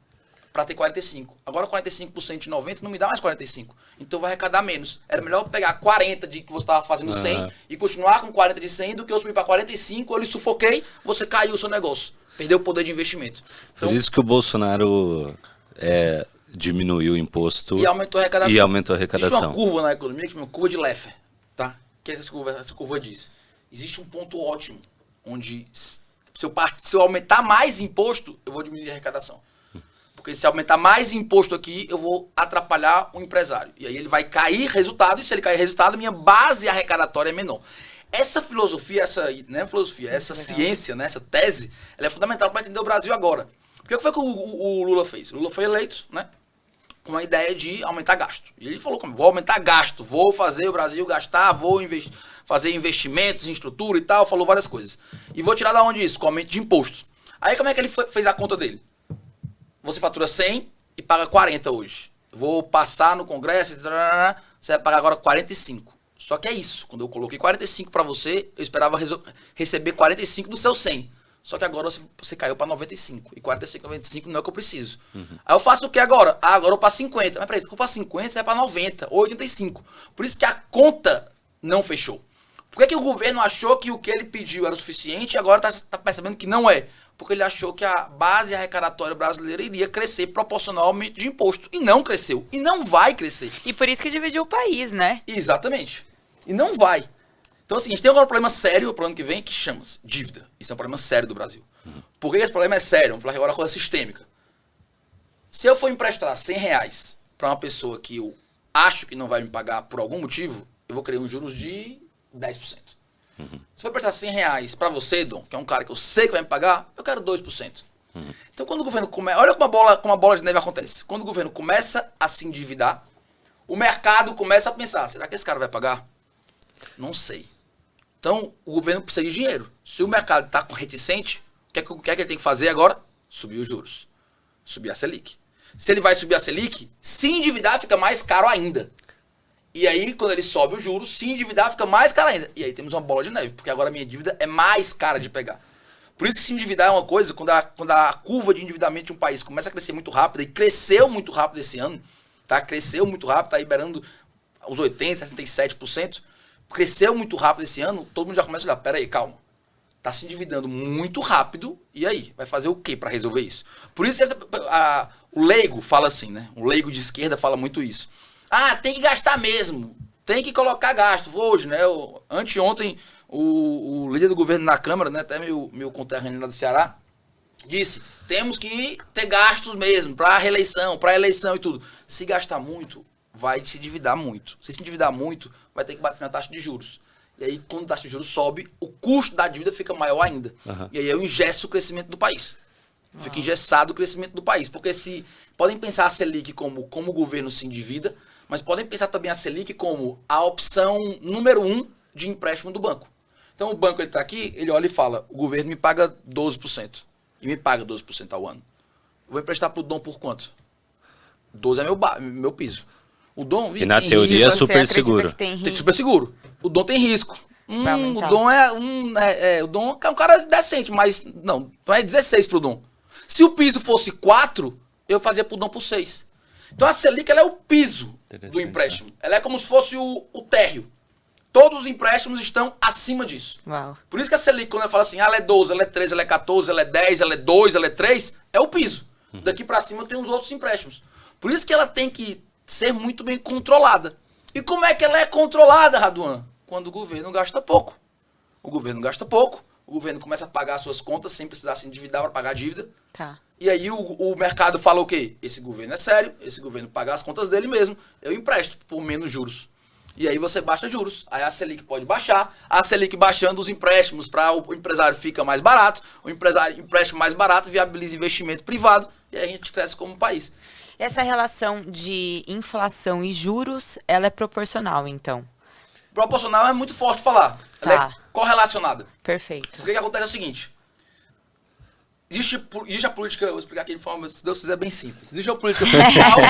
C: para ter 45. Agora 45% de 90 não me dá mais 45. Então vai arrecadar menos. Era melhor pegar 40 de que você estava fazendo 100 e continuar com 40 de 100 do que eu subir para 45, eu lhe sufoquei, você caiu o seu negócio. Perdeu o poder de investimento. Então,
A: por isso que o Bolsonaro diminuiu o imposto
C: e aumentou a arrecadação.
A: Existe
C: uma curva na economia que chama curva de Laffer. Tá? O que essa curva diz? Existe um ponto ótimo, onde se eu aumentar mais imposto, eu vou diminuir a arrecadação. Porque se aumentar mais imposto aqui, eu vou atrapalhar o empresário. E aí ele vai cair resultado, e se ele cair resultado, minha base arrecadatória é menor. Essa filosofia, essa ciência, né, essa tese, ela é fundamental para entender o Brasil agora. Porque o que foi que o Lula fez? O Lula foi eleito, né, com a ideia de aumentar gasto. E ele falou, vou aumentar gasto, vou fazer o Brasil gastar, vou fazer investimentos em estrutura e tal, falou várias coisas. E vou tirar da onde isso? Com aumento de impostos. Aí como é que ele fez a conta dele? Você fatura 100 e paga 40 hoje. Vou passar no Congresso, você vai pagar agora 45. Só que é isso. Quando eu coloquei 45 para você, eu esperava receber 45 do seu 100. Só que agora você caiu para 95. E 45, 95 não é o que eu preciso. Aí eu faço o que agora? Agora eu passo 50. Mas peraí, se eu passo 50, você vai para 90 ou 85. Por isso que a conta não fechou. Por que o governo achou que o que ele pediu era o suficiente e agora está percebendo que não é? Porque ele achou que a base arrecadatória brasileira iria crescer proporcional ao aumento de imposto. E não cresceu. E não vai crescer.
B: E por isso que dividiu o país, né?
C: Exatamente. E não vai. Então, assim, a gente tem agora um problema sério para o ano que vem, que chama-se dívida. Isso é um problema sério do Brasil. Por que esse problema é sério? Vamos falar agora uma coisa sistêmica. Se eu for emprestar 100 reais para uma pessoa que eu acho que não vai me pagar por algum motivo, eu vou criar uns juros de 10%. Se eu emprestar 100 reais para você, Dom, que é um cara que eu sei que vai me pagar, eu quero 2%. Então, quando o governo começa... Olha como a bola de neve acontece. Quando o governo começa a se endividar, o mercado começa a pensar, será que esse cara vai pagar? Não sei. Então, o governo precisa de dinheiro. Se o mercado está reticente, o que é que ele tem que fazer agora? Subir os juros. Subir a Selic. Se ele vai subir a Selic, se endividar fica mais caro ainda. E aí, quando ele sobe os juros, se endividar fica mais caro ainda. E aí temos uma bola de neve, porque agora a minha dívida é mais cara de pegar. Por isso que se endividar é uma coisa, quando a curva de endividamento de um país começa a crescer muito rápido, e cresceu muito rápido esse ano, tá? Cresceu muito rápido, tá liberando os 80%, 77%, cresceu muito rápido esse ano, todo mundo já começa a olhar, peraí, calma. Tá se endividando muito rápido, e aí? Vai fazer o quê para resolver isso? Por isso o leigo fala assim, né? O leigo de esquerda fala muito isso. Ah, tem que gastar mesmo, tem que colocar gasto. Hoje, né? Anteontem, o líder do governo na Câmara, né? Até meu conterrâneo lá do Ceará, disse, temos que ter gastos mesmo, para reeleição, para eleição e tudo. Se gastar muito, vai se endividar muito. Se endividar muito, vai ter que bater na taxa de juros. E aí, quando a taxa de juros sobe, o custo da dívida fica maior ainda. E aí eu engesso o crescimento do país. Fica engessado o crescimento do país. Porque podem pensar a Selic como o governo se endivida, mas podem pensar também a Selic como a opção número 1 de empréstimo do banco. Então o banco está aqui, ele olha e fala, o governo me paga 12%. E me paga 12% ao ano. Eu vou emprestar para o Dom por quanto? 12 é meu piso. O Dom,
A: e na teoria é super seguro.
C: Tem super seguro. O Dom tem risco. O Dom o Dom é um cara decente, mas não é 16 pro Dom. Se o piso fosse 4, eu fazia pro Dom por 6. Então a Selic ela é o piso do empréstimo. Ela é como se fosse o térreo. Todos os empréstimos estão acima disso.
B: Uau.
C: Por isso que a Selic, quando ela fala assim, ela é 12, ela é 13, ela é 14, ela é 10, ela é 2, ela é 3, é o piso. Daqui para cima tem os outros empréstimos. Por isso que ela tem que ser muito bem controlada. E como é que ela é controlada, Raduan? Quando o governo gasta pouco. O governo gasta pouco, o governo começa a pagar suas contas sem precisar se endividar para pagar a dívida.
B: Tá.
C: E aí o mercado fala o quê? Esse governo é sério, esse governo paga as contas dele mesmo, eu empresto por menos juros. E aí você baixa juros. Aí a Selic pode baixar, a Selic baixando os empréstimos para o empresário fica mais barato, o empresário empréstimo mais barato, viabiliza investimento privado e aí a gente cresce como país.
B: Essa relação de inflação e juros, ela é proporcional, então?
C: Proporcional é muito forte falar. Ela é correlacionada.
B: Perfeito.
C: O que acontece é o seguinte. existe a política, eu vou explicar aqui de forma, se Deus quiser, bem simples. Existe a política fiscal.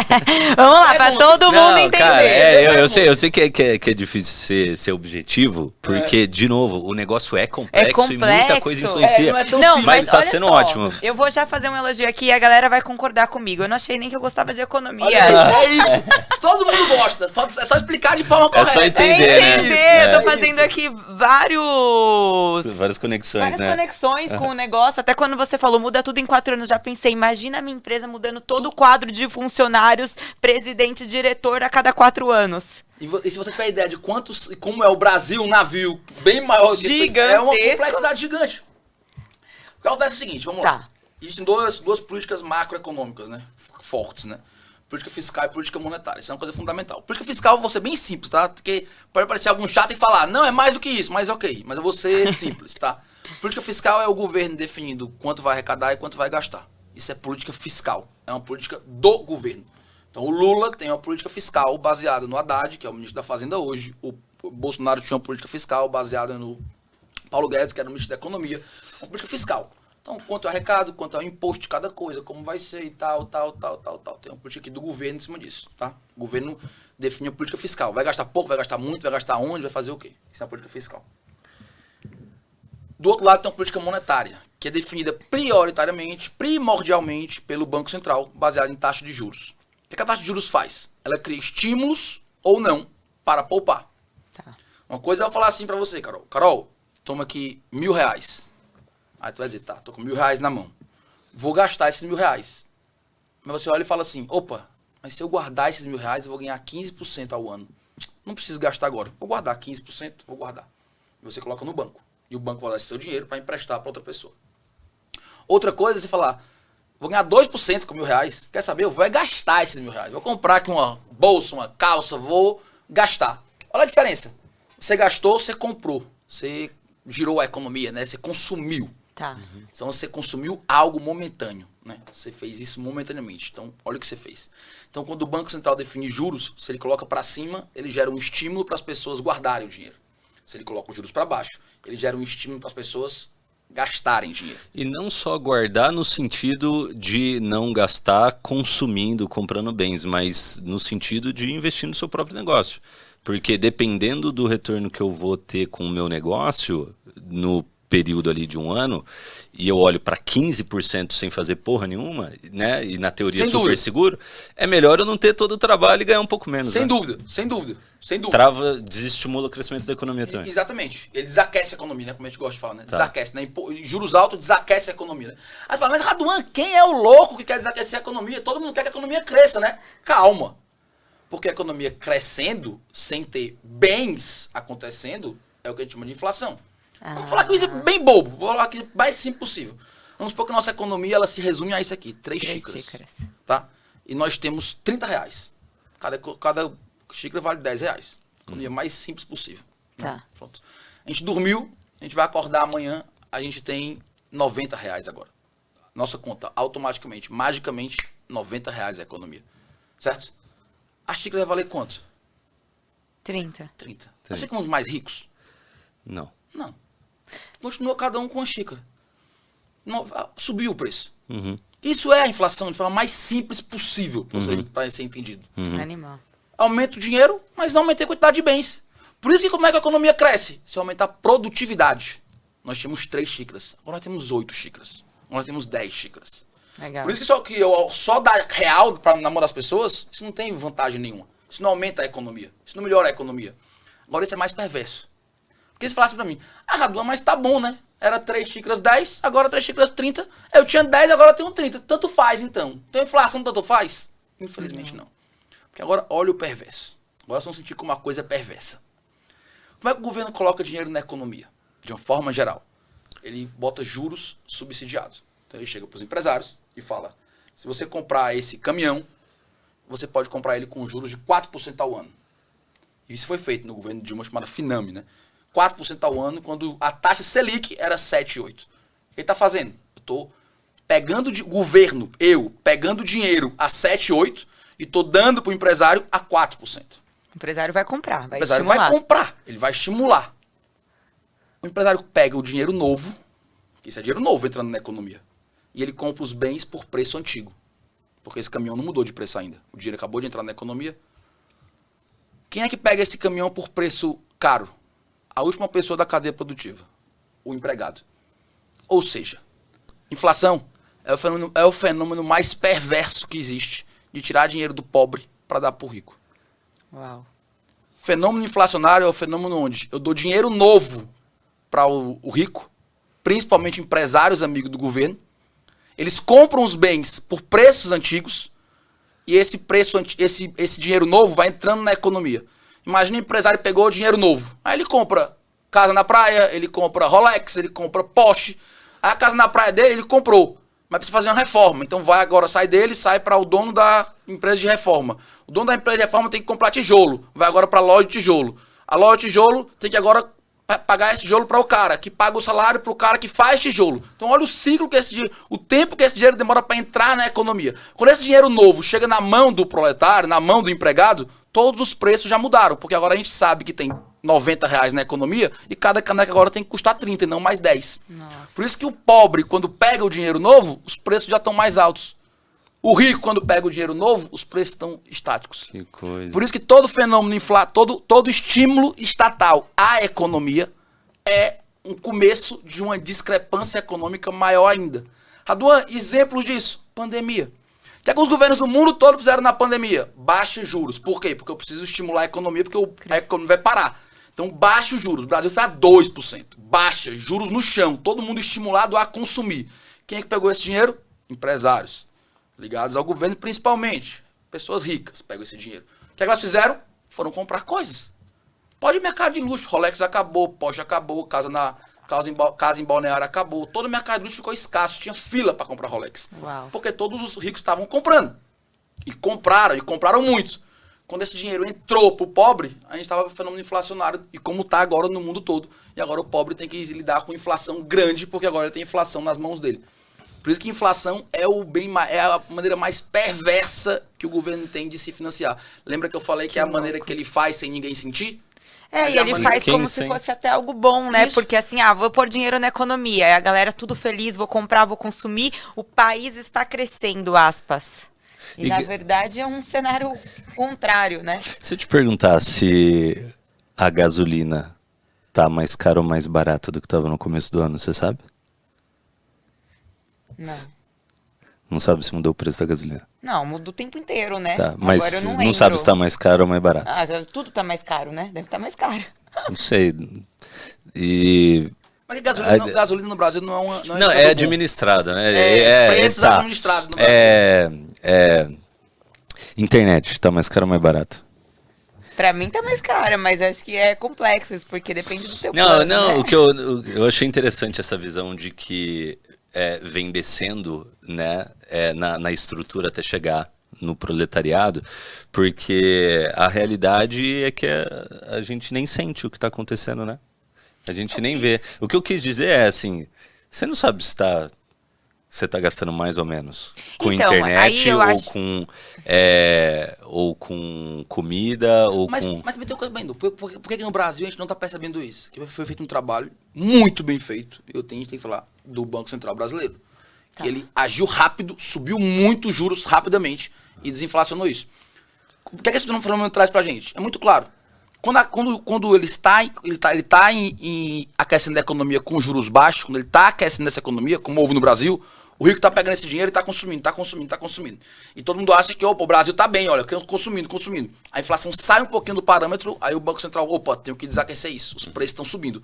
B: Vamos lá, pra todo mundo entender.
A: Cara, eu sei que é difícil ser objetivo, porque, de novo, o negócio é complexo e muita coisa influencia.
C: Não é tão
B: Não,
C: simples.
A: mas tá
B: olha
A: sendo
B: só,
A: ótimo.
B: Eu vou já fazer um elogio aqui e a galera vai concordar comigo. Eu não achei nem que eu gostava de economia.
C: Olha aí, é isso. Todo mundo gosta. É só explicar de forma correta.
A: só entender, né?
B: Eu tô fazendo aqui
A: Várias conexões,
B: várias
A: né?
B: conexões com o negócio. Até quando você falou, muda tudo em 4 anos, já pensei, imagina a minha empresa mudando todo o quadro de funcionários, presidente, diretor a cada 4 anos.
C: E se você tiver ideia de quantos, e como é o Brasil, um navio bem maior que isso, é uma
B: Gigantesco.
C: complexidade gigante. O que acontece é o seguinte, vamos lá. Existem duas políticas macroeconômicas, né? Fortes, né? Política fiscal e política monetária. Isso é uma coisa fundamental. Política fiscal eu vou ser bem simples, tá? Porque pode parecer algum chato e falar, não, é mais do que isso, mas ok. Mas eu vou ser simples, tá? Política fiscal é o governo definindo quanto vai arrecadar e quanto vai gastar. Isso é política fiscal. É uma política do governo. Então o Lula tem uma política fiscal baseada no Haddad, que é o ministro da Fazenda hoje. O Bolsonaro tinha uma política fiscal baseada no Paulo Guedes, que era o ministro da Economia. Uma política fiscal. Então, quanto é o arrecado, quanto é o imposto de cada coisa, como vai ser e tal. Tem uma política aqui do governo em cima disso, tá? O governo define a política fiscal. Vai gastar pouco, vai gastar muito, vai gastar onde, vai fazer o quê? Isso é a política fiscal. Do outro lado tem uma política monetária, que é definida prioritariamente, primordialmente, pelo Banco Central, baseada em taxa de juros. O que a taxa de juros faz? Ela cria estímulos ou não para poupar.
B: Tá.
C: Uma coisa é eu falar assim pra você, Carol. Carol, toma aqui R$1.000. Aí tu vai dizer, tá, tô com R$1.000 na mão. Vou gastar esses R$1.000. Mas você olha e fala assim, opa, mas se eu guardar esses R$1.000, eu vou ganhar 15% ao ano. Não preciso gastar agora. Vou guardar 15%, vou guardar. E você coloca no banco. E o banco vai dar esse seu dinheiro para emprestar para outra pessoa. Outra coisa é você falar, vou ganhar 2% com R$1.000. Quer saber? Eu vou gastar esses R$1.000. Vou comprar aqui uma bolsa, uma calça, vou gastar. Olha a diferença. Você gastou, você comprou. Você girou a economia, né? Você consumiu.
B: Tá.
C: Então você consumiu algo momentâneo, né? Você fez isso momentaneamente. Então, olha o que você fez. Então, quando o Banco Central define juros, se ele coloca para cima, ele gera um estímulo para as pessoas guardarem o dinheiro. Se ele coloca os juros para baixo, ele gera um estímulo para as pessoas gastarem dinheiro.
A: E não só guardar no sentido de não gastar consumindo, comprando bens, mas no sentido de investir no seu próprio negócio. Porque dependendo do retorno que eu vou ter com o meu negócio, no período ali de um ano, e eu olho para 15% sem fazer porra nenhuma, né? E na teoria super seguro, é melhor eu não ter todo o trabalho e ganhar um pouco menos.
C: Sem dúvida, sem dúvida.
A: Trava, desestimula o crescimento da economia também.
C: Exatamente. Ele desaquece a economia, né? Como a gente gosta de falar, né? Tá. Desaquece, né? Juros altos desaquece a economia, né? Aí você fala, mas Raduan, quem é o louco que quer desaquecer a economia? Todo mundo quer que a economia cresça, né? Calma. Porque a economia crescendo, sem ter bens acontecendo, é o que a gente chama de inflação. Vamos falar que isso é bem bobo. Vou falar que é o mais simples possível. Vamos supor que a nossa economia ela se resume a isso aqui. 3 xícaras. Tá? E nós temos R$30. Cada xícara vale R$10. A economia mais simples possível.
B: Tá.
C: Né? Pronto. A gente dormiu, a gente vai acordar amanhã, a gente tem R$90 agora. Nossa conta, automaticamente, magicamente, R$90 a economia. Certo? A xícara vai valer quanto?
B: 30.
C: Nós ficamos mais ricos?
A: Não.
C: Continua cada um com uma xícara. Subiu o preço.
A: Uhum.
C: Isso é a inflação de forma mais simples possível para ser entendido.
B: Animal.
C: Aumenta o dinheiro, mas não aumenta a quantidade de bens. Por isso que como é que a economia cresce? Se aumentar a produtividade. Nós tínhamos 3 xícaras. Agora nós temos 8 xícaras. Agora nós temos 10 xícaras.
B: Legal.
C: Por isso que só dar real para namorar as pessoas, isso não tem vantagem nenhuma. Isso não aumenta a economia. Isso não melhora a economia. Agora isso é mais perverso. Porque se falasse pra mim, Raduan, mas tá bom, né? Era 3 xícaras 10, agora 3 xícaras 30. Eu tinha 10, agora eu tenho 30. Tanto faz, então. Então a inflação tanto faz? Infelizmente não. Porque agora olha o perverso. Agora vocês vão sentir como uma coisa é perversa. Como é que o governo coloca dinheiro na economia? De uma forma geral. Ele bota juros subsidiados. Então ele chega pros empresários e fala, se você comprar esse caminhão, você pode comprar ele com juros de 4% ao ano. Isso foi feito no governo de Dilma, chamada Finame, né? 4% ao ano, quando a taxa Selic era 7,8%. O que ele está fazendo? Eu estou pegando governo, pegando dinheiro a 7,8% e estou dando para o empresário a 4%.
B: O empresário vai comprar, vai
C: estimular. O empresário vai comprar, ele vai estimular. O empresário pega o dinheiro novo, que isso é dinheiro novo entrando na economia. e ele compra os bens por preço antigo. Porque esse caminhão não mudou de preço ainda. O dinheiro acabou de entrar na economia. Quem é que pega esse caminhão por preço caro? A última pessoa da cadeia produtiva, o empregado. Ou seja, inflação é o fenômeno mais perverso que existe de tirar dinheiro do pobre para dar para o rico.
B: Uau.
C: Fenômeno inflacionário é o fenômeno onde eu dou dinheiro novo para o rico, principalmente empresários amigos do governo. Eles compram os bens por preços antigos e esse dinheiro novo vai entrando na economia. Imagina o empresário pegou o dinheiro novo. Aí ele compra casa na praia, ele compra Rolex, ele compra Porsche. Aí a casa na praia dele ele comprou, mas precisa fazer uma reforma. Então sai dele, sai para o dono da empresa de reforma. O dono da empresa de reforma tem que comprar tijolo, vai agora para a loja de tijolo. A loja de tijolo tem que agora pagar esse tijolo para o cara, que paga o salário para o cara que faz tijolo. Então olha o ciclo o tempo que esse dinheiro demora para entrar na economia. Quando esse dinheiro novo chega na mão do proletário, na mão do empregado, todos os preços já mudaram, porque agora a gente sabe que tem R$90 na economia e cada caneca agora tem que custar 30 e não mais 10.
B: Nossa.
C: Por isso que o pobre, quando pega o dinheiro novo, os preços já estão mais altos. O rico, quando pega o dinheiro novo, os preços estão estáticos.
A: Que coisa.
C: Por isso que todo fenômeno todo estímulo estatal à economia é um começo de uma discrepância econômica maior ainda. Raduan, exemplos disso, pandemia. O que é que os governos do mundo todo fizeram na pandemia? Baixa juros. Por quê? Porque eu preciso estimular a economia, porque a economia vai parar. Então, baixa os juros. O Brasil foi a 2%. Baixa, juros no chão. Todo mundo estimulado a consumir. Quem é que pegou esse dinheiro? Empresários. Ligados ao governo, principalmente. Pessoas ricas pegam esse dinheiro. O que é que elas fizeram? Foram comprar coisas. Pode ir mercado de luxo. Rolex acabou, Porsche acabou, casa em Balneário acabou. Todo o mercado de luxo ficou escasso. Tinha fila para comprar Rolex.
B: Uau.
C: Porque todos os ricos estavam comprando. E compraram muitos. Quando esse dinheiro entrou pro pobre, a gente estava com fenômeno inflacionário. E como está agora no mundo todo. E agora o pobre tem que lidar com inflação grande, porque agora ele tem inflação nas mãos dele. Por isso que inflação é a maneira mais perversa que o governo tem de se financiar. Lembra que eu falei que é a maneira que ele faz sem ninguém sentir?
B: E ele faz como se fosse até algo bom, né?
C: Isso.
B: Porque assim, vou pôr dinheiro na economia, aí a galera tudo feliz, vou comprar, vou consumir, o país está crescendo, aspas. E na verdade é um cenário contrário, né?
A: Se eu te perguntar se a gasolina tá mais cara ou mais barata do que estava no começo do ano, você sabe?
B: Não.
A: Não sabe se mudou o preço da gasolina?
B: Não, muda o tempo inteiro, né?
A: Tá, mas
B: agora eu não
A: não sabe se está mais caro ou mais barato.
B: Tudo tá mais caro, né? Deve estar mais caro.
A: Não sei. E...
C: Mas gasolina no Brasil não é uma...
A: Não, é administrada, né?
C: Preços
A: tá.
C: administrados no Brasil.
A: Internet, tá mais caro ou mais barato?
B: Pra mim tá mais caro, mas acho que é complexo isso, porque depende do teu plano,
A: Não,
B: né?
A: o que eu achei interessante essa visão de que vem descendo, né, na estrutura até chegar no proletariado, porque a realidade é que a gente nem sente o que está acontecendo, né? A gente nem vê. O que eu quis dizer é assim, você não sabe se você está gastando mais ou menos com
B: Então,
A: internet
B: eu acho...
A: ou com comida ou
C: Mas
A: com...
C: também tem uma coisa bem, por que no Brasil a gente não está percebendo isso? Que foi feito um trabalho muito bem feito, a gente tem que falar, do Banco Central Brasileiro. Que ele agiu rápido, subiu muito os juros rapidamente e desinflacionou isso. O que esse fenômeno traz pra gente? É muito claro. Quando ele está aquecendo a economia com juros baixos, quando ele está aquecendo essa economia, como houve no Brasil, o rico está pegando esse dinheiro e está consumindo. E todo mundo acha que, o Brasil está bem, olha, consumindo. A inflação sai um pouquinho do parâmetro, aí o Banco Central, tenho que desaquecer isso, os preços estão subindo.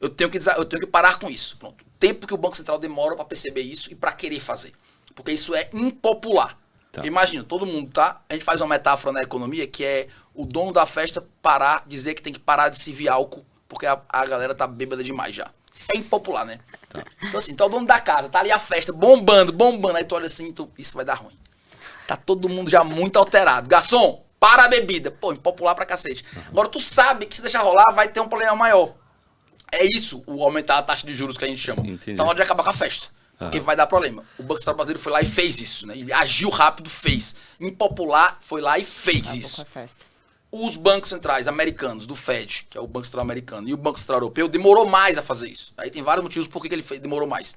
C: Eu tenho que parar com isso. Pronto. O tempo que o Banco Central demora para perceber isso e para querer fazer. Porque isso é impopular. Tá. Imagina, todo mundo a gente faz uma metáfora na economia que é o dono da festa dizer que tem que parar de servir álcool porque a galera tá bêbada demais já. É impopular, né? Tá. Então assim, o dono da casa, tá ali a festa bombando, aí tu olha assim, então, isso vai dar ruim. Tá todo mundo já muito alterado. Garçom, para a bebida. Pô, impopular pra cacete. Agora tu sabe que se deixar rolar vai ter um problema maior. É isso, o aumentar a taxa de juros que a gente chama.
A: Entendi.
C: Então, na hora de acabar com a festa. Porque vai dar problema. O Banco Central Brasileiro foi lá e fez isso, né? Ele agiu rápido, fez. Impopular, foi lá e fez isso. Os bancos centrais americanos, do Fed, que é o Banco Central americano, e o Banco Central Europeu, demorou mais a fazer isso. Aí tem vários motivos por que ele demorou mais.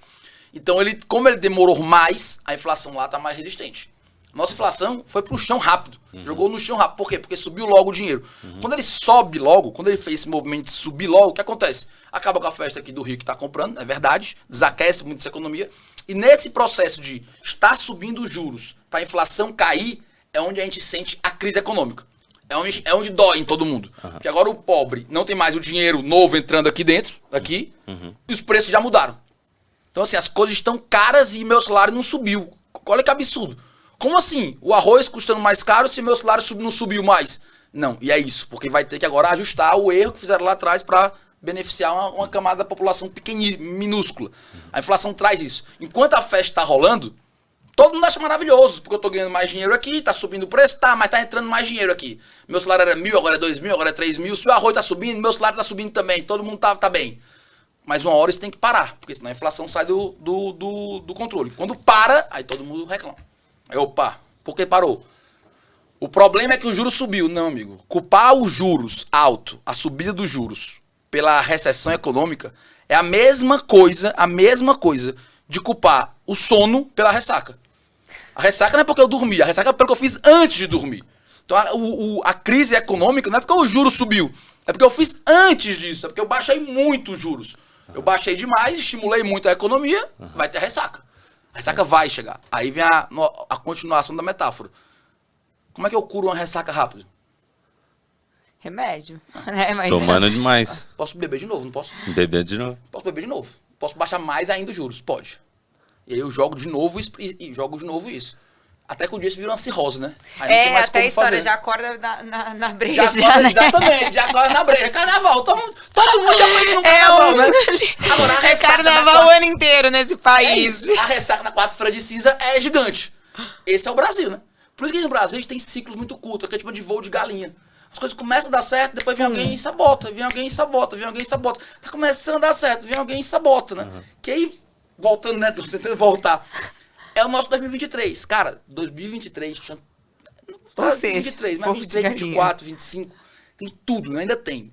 C: Então, como ele demorou mais, a inflação lá está mais resistente. Nossa inflação foi pro chão rápido. Jogou no chão rápido. Por quê? Porque subiu logo o dinheiro. Quando ele sobe logo, quando ele fez esse movimento de subir logo, o que acontece? Acaba com a festa aqui do Rio que está comprando, é verdade, desaquece muito essa economia. E nesse processo de estar subindo os juros para a inflação cair, é onde a gente sente a crise econômica. É onde dói em todo mundo. Porque agora o pobre não tem mais o dinheiro novo entrando aqui dentro, e os preços já mudaram. Então, assim, as coisas estão caras e meu salário não subiu. Olha que absurdo. Como assim? O arroz custando mais caro se meu salário não subiu mais? Não, e é isso, porque vai ter que agora ajustar o erro que fizeram lá atrás para beneficiar uma camada da população pequenina, minúscula. A inflação traz isso. Enquanto a festa está rolando, todo mundo acha maravilhoso, porque eu estou ganhando mais dinheiro aqui, está subindo o preço, tá, mas está entrando mais dinheiro aqui. Meu salário era 1.000, agora é 2.000, agora é 3.000. Se o arroz está subindo, meu salário está subindo também, todo mundo tá bem. Mas uma hora isso tem que parar, porque senão a inflação sai do controle. Quando para, aí todo mundo reclama. Aí, opa, por que parou? O problema é que o juro subiu. Não, amigo. Culpar os juros alto, a subida dos juros, pela recessão econômica, é a mesma coisa de culpar o sono pela ressaca. A ressaca não é porque eu dormi, a ressaca é pelo que eu fiz antes de dormir. Então a crise econômica não é porque o juro subiu, é porque eu fiz antes disso, é porque eu baixei muito os juros. Eu baixei demais, estimulei muito a economia, vai ter ressaca. A ressaca vai chegar. Aí vem a continuação da metáfora. Como é que eu curo uma ressaca rápido?
B: Remédio. Né? Mas...
A: Tomando demais.
C: Posso beber de novo, não posso?
A: Beber de novo.
C: Posso beber de novo. Posso baixar mais ainda os juros? Pode. E aí eu jogo de novo e jogo de novo isso. Até que o dia isso vira uma cirrose, né? Aí não tem mais
B: até
C: como
B: a história,
C: fazer.
B: já acorda na breja.
C: Já acorda,
B: né?
C: exatamente, já acorda na breja. Carnaval, todo mundo já foi no carnaval, né? Agora, a ressaca
B: carnaval o ano inteiro nesse país.
C: A ressaca na quarta-feira de cinza é gigante. Esse é o Brasil, né? Por isso que no Brasil a gente tem ciclos muito curtos, que é tipo de voo de galinha. As coisas começam a dar certo, depois vem alguém e sabota, vem alguém e sabota, vem alguém e sabota. Tá começando a dar certo, vem alguém e sabota, né? Que aí, voltando, né? Tô tentando voltar. É o nosso 2023. Cara, 2023 tinha...
B: Ou seja,
C: 2023, mas 23, 24, 25, tem tudo, né? Ainda tem.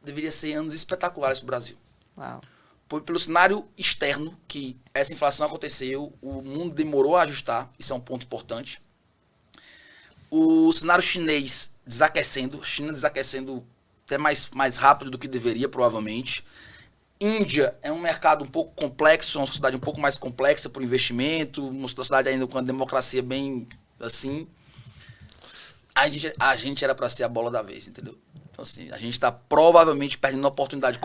C: Deveria ser anos espetaculares pro Brasil.
B: Uau.
C: Pelo cenário externo, que essa inflação aconteceu, o mundo demorou a ajustar, isso é um ponto importante. O cenário chinês desaquecendo, China desaquecendo até mais rápido do que deveria, provavelmente. Índia é um mercado um pouco complexo, uma sociedade um pouco mais complexa para o investimento, uma sociedade ainda com a democracia bem assim. A gente era para ser a bola da vez, entendeu? Então, assim, a gente está provavelmente perdendo uma oportunidade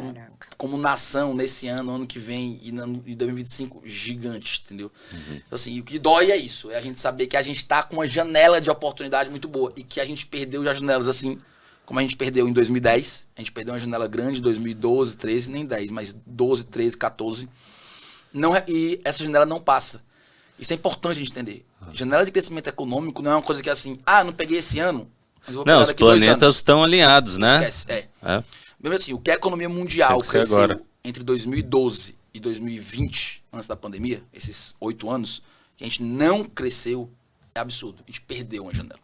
C: como nação nesse ano que vem e em 2025 gigante, entendeu? Então, assim, o que dói é isso, é a gente saber que a gente está com uma janela de oportunidade muito boa e que a gente perdeu já janelas assim, como a gente perdeu em 2010, a gente perdeu uma janela grande em 2012, 13, nem 10, mas 12, 13, 14. E essa janela não passa. Isso é importante a gente entender. Janela de crescimento econômico não é uma coisa que é assim, não peguei esse ano, mas vou pegar
A: Não, os
C: daqui 2
A: planetas
C: anos.
A: estão alinhados, né?
C: Esquece, Mesmo assim, o que a economia mundial
A: Tinha que ser
C: cresceu
A: agora.
C: entre 2012 e 2020, antes da pandemia, esses 8 anos, que a gente não cresceu, é absurdo. A gente perdeu uma janela.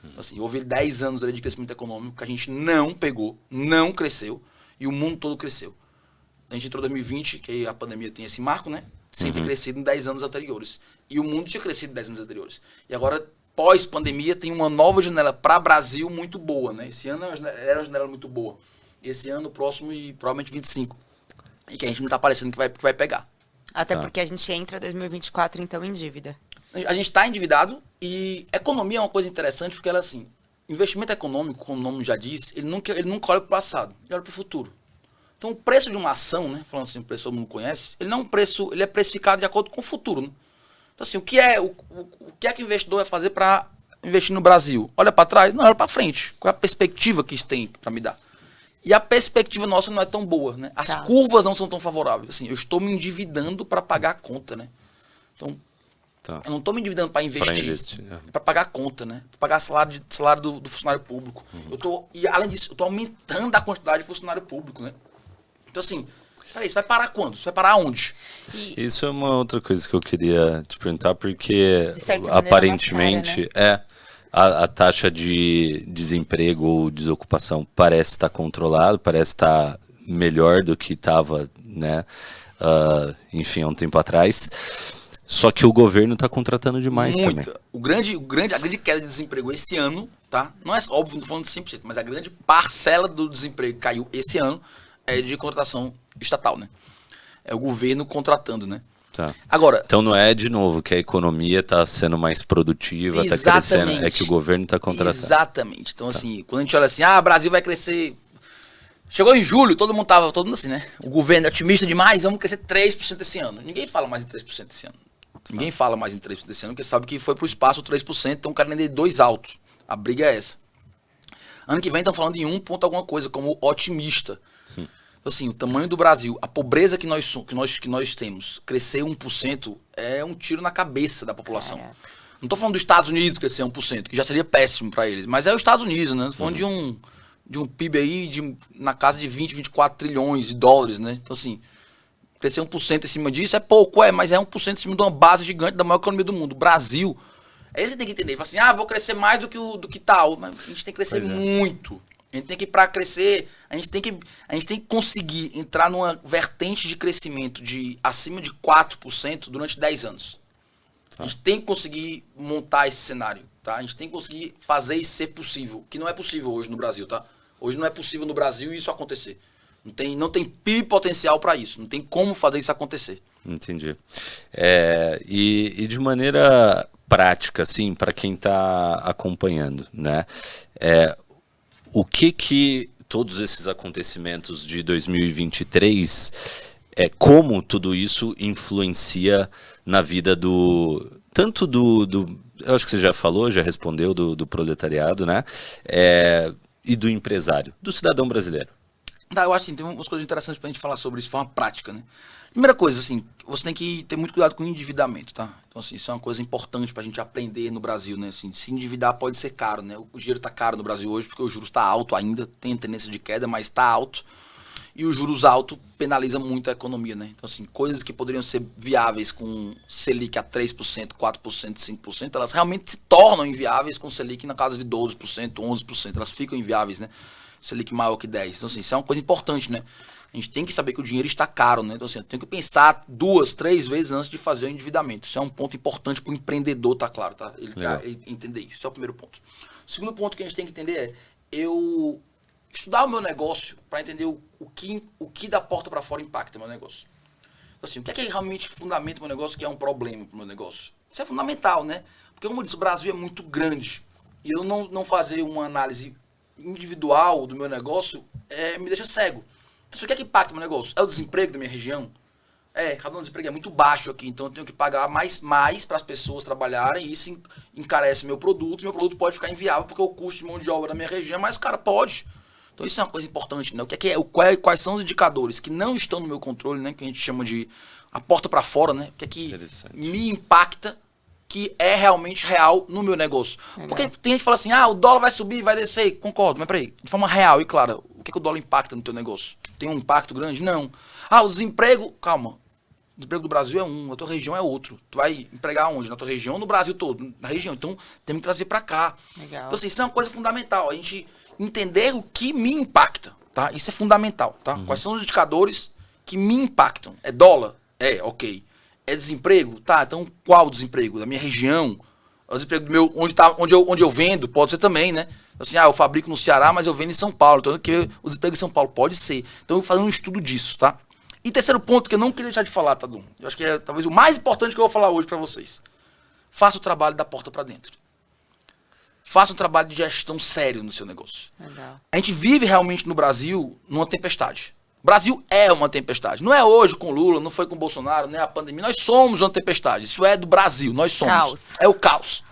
C: Então, assim, houve 10 anos ali de crescimento econômico que a gente não pegou, não cresceu, e o mundo todo cresceu. A gente entrou em 2020, que a pandemia tem esse marco, né? Sem ter crescido em 10 anos anteriores. E o mundo tinha crescido em 10 anos anteriores. E agora, pós-pandemia, tem uma nova janela para o Brasil muito boa, né? Esse ano era uma janela muito boa. Esse ano, próximo e provavelmente 25. E que a gente não está parecendo que vai pegar.
B: Até porque a gente entra 2024, então, em dívida.
C: A gente está endividado e economia é uma coisa interessante porque ela, assim, investimento econômico, como o nome já diz, ele nunca olha para o passado, ele olha para o futuro. Então, o preço de uma ação, né, falando assim, o preço que todo mundo conhece, ele não é um preço, ele é precificado de acordo com o futuro, né? Então, assim, o que é que o investidor vai fazer para investir no Brasil? Olha para trás? Não, olha para frente. Qual é a perspectiva que isso tem para me dar? E a perspectiva nossa não é tão boa, né? As curvas não são tão favoráveis. Assim, eu estou me endividando para pagar a conta, né? Então, eu não estou me endividando para investir, para pagar a conta, né? Para pagar salário do funcionário público. E além disso, eu estou aumentando a quantidade de funcionário público, né? Então, assim, peraí, isso vai parar quando? Isso vai parar onde?
A: Isso é uma outra coisa que eu queria te perguntar, porque
B: de certa maneira,
A: aparentemente a taxa de desemprego ou desocupação parece estar controlada, parece estar melhor do que estava, né? enfim, há um tempo atrás. Só que o governo está contratando demais também.
C: A grande queda de desemprego esse ano, tá? Não é óbvio, não falando de 100%, mas a grande parcela do desemprego que caiu esse ano é de contratação estatal, né? É o governo contratando, né?
A: Tá.
C: Agora,
A: então não é de novo que a economia está sendo mais produtiva, está crescendo, é que o governo está contratando.
C: Exatamente. Então, assim, quando a gente olha assim, o Brasil vai crescer. Chegou em julho, todo mundo assim, né? O governo é otimista demais, vamos crescer 3% esse ano. Ninguém fala mais em 3% esse ano. Ninguém fala mais em 3% esse ano, porque sabe que foi pro espaço 3%, então o cara nem 2 altos. A briga é essa. Ano que vem estão falando em 1 ponto alguma coisa, como otimista. Assim, o tamanho do Brasil, a pobreza que nós temos, crescer 1% é um tiro na cabeça da população. Não estou falando dos Estados Unidos crescer 1%, que já seria péssimo para eles, mas é os Estados Unidos, né? Estou falando de um PIB aí na casa de 20, 24 trilhões de dólares, né? Então, assim, crescer 1% em cima disso é pouco, mas é 1% em cima de uma base gigante da maior economia do mundo. O Brasil, é isso que tem que entender. Fala assim, vou crescer mais do que tal, mas a gente tem que crescer muito. A gente tem que, para crescer, a gente tem que conseguir entrar numa vertente de crescimento de acima de 4% durante 10 anos. A gente tem que conseguir montar esse cenário, tá? A gente tem que conseguir fazer isso ser possível, que não é possível hoje no Brasil, tá? Hoje não é possível no Brasil isso acontecer. Não tem PIB potencial para isso, não tem como fazer isso acontecer.
A: Entendi. E de maneira prática, assim, para quem está acompanhando, né? O que todos esses acontecimentos de 2023, como tudo isso influencia na vida tanto do eu acho que você já falou, já respondeu, do proletariado, né? E do empresário, do cidadão brasileiro.
C: Eu acho que tem umas coisas interessantes pra gente falar sobre isso de forma prática, né? Primeira coisa, assim, você tem que ter muito cuidado com o endividamento, tá? Então, assim, isso é uma coisa importante pra gente aprender no Brasil, né? Assim, se endividar pode ser caro, né? O dinheiro tá caro no Brasil hoje porque o juros tá alto ainda, tem tendência de queda, mas tá alto. E os juros altos penaliza muito a economia, né? Então, assim, coisas que poderiam ser viáveis com Selic a 3%, 4%, 5%, elas realmente se tornam inviáveis com Selic na casa de 12%, 11%. Elas ficam inviáveis, né? Selic maior que 10%. Então, assim, isso é uma coisa importante, né? A gente tem que saber que o dinheiro está caro, né? Então, assim, eu tenho que pensar 2, 3 vezes antes de fazer o endividamento. Isso é um ponto importante para o empreendedor, tá claro, tá? Ele entender isso. Esse é o primeiro ponto. O segundo ponto que a gente tem que entender é eu estudar o meu negócio para entender o que da porta para fora impacta o meu negócio. Então, assim, o que é realmente fundamenta o meu negócio, que é um problema para o meu negócio? Isso é fundamental, né? Porque, como eu disse, o Brasil é muito grande. E eu não fazer uma análise individual do meu negócio me deixa cego. Então, o que é que impacta o meu negócio? É o desemprego da minha região? A razão do desemprego é muito baixo aqui, então eu tenho que pagar mais para as pessoas trabalharem, e isso encarece meu produto pode ficar inviável, porque o custo de mão de obra da minha região é mais caro, pode. Então isso é uma coisa importante, né? Quais são os indicadores que não estão no meu controle, né? Que a gente chama de a porta para fora, né? O que é que me impacta, que é realmente real no meu negócio. Porque tem gente que fala assim, o dólar vai subir, vai descer, concordo, mas peraí, de forma real e clara, o que é que o dólar impacta no teu negócio? Tem um impacto grande? Não. O desemprego, calma, o desemprego do Brasil é um, a tua região é outro. Tu vai empregar onde? Na tua região ou no Brasil todo? Na região, então tem que trazer para cá.
B: Legal.
C: Então assim, isso é uma coisa fundamental, a gente entender o que me impacta, tá? Isso é fundamental, tá? Quais são os indicadores que me impactam? É dólar? Ok. É desemprego? Tá, então qual desemprego? Da minha região? O desemprego do meu, onde eu vendo? Pode ser também, né? Assim, eu fabrico no Ceará, mas eu vendo em São Paulo. Então, o desemprego em São Paulo pode ser. Então, eu vou fazer um estudo disso, tá? E terceiro ponto que eu não queria deixar de falar, Tadum. Eu acho que é talvez o mais importante que eu vou falar hoje pra vocês. Faça o trabalho da porta pra dentro. Faça um trabalho de gestão sério no seu negócio.
B: Legal.
C: A gente vive realmente no Brasil numa tempestade. O Brasil é uma tempestade. Não é hoje com Lula, não foi com Bolsonaro, não é a pandemia. Nós somos uma tempestade. Isso é do Brasil. Nós somos.
B: Caos.
C: É o caos.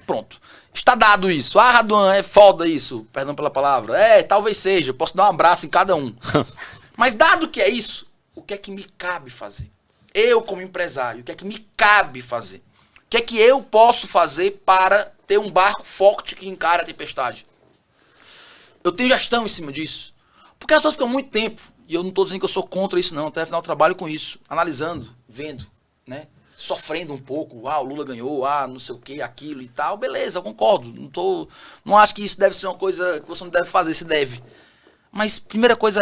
C: Pronto. Está dado isso. Raduan, é foda isso. Perdão pela palavra. Talvez seja. Posso dar um abraço em cada um. Mas dado que é isso, o que é que me cabe fazer? Eu, como empresário, o que é que me cabe fazer? O que é que eu posso fazer para ter um barco forte que encara a tempestade? Eu tenho gestão em cima disso. Porque as pessoas ficam muito tempo, e eu não estou dizendo que eu sou contra isso não, até afinal eu trabalho com isso, analisando, vendo, né? Sofrendo um pouco, o Lula ganhou, não sei o que, aquilo e tal, beleza, eu concordo, não acho que isso deve ser uma coisa que você não deve fazer, se deve. Mas primeira coisa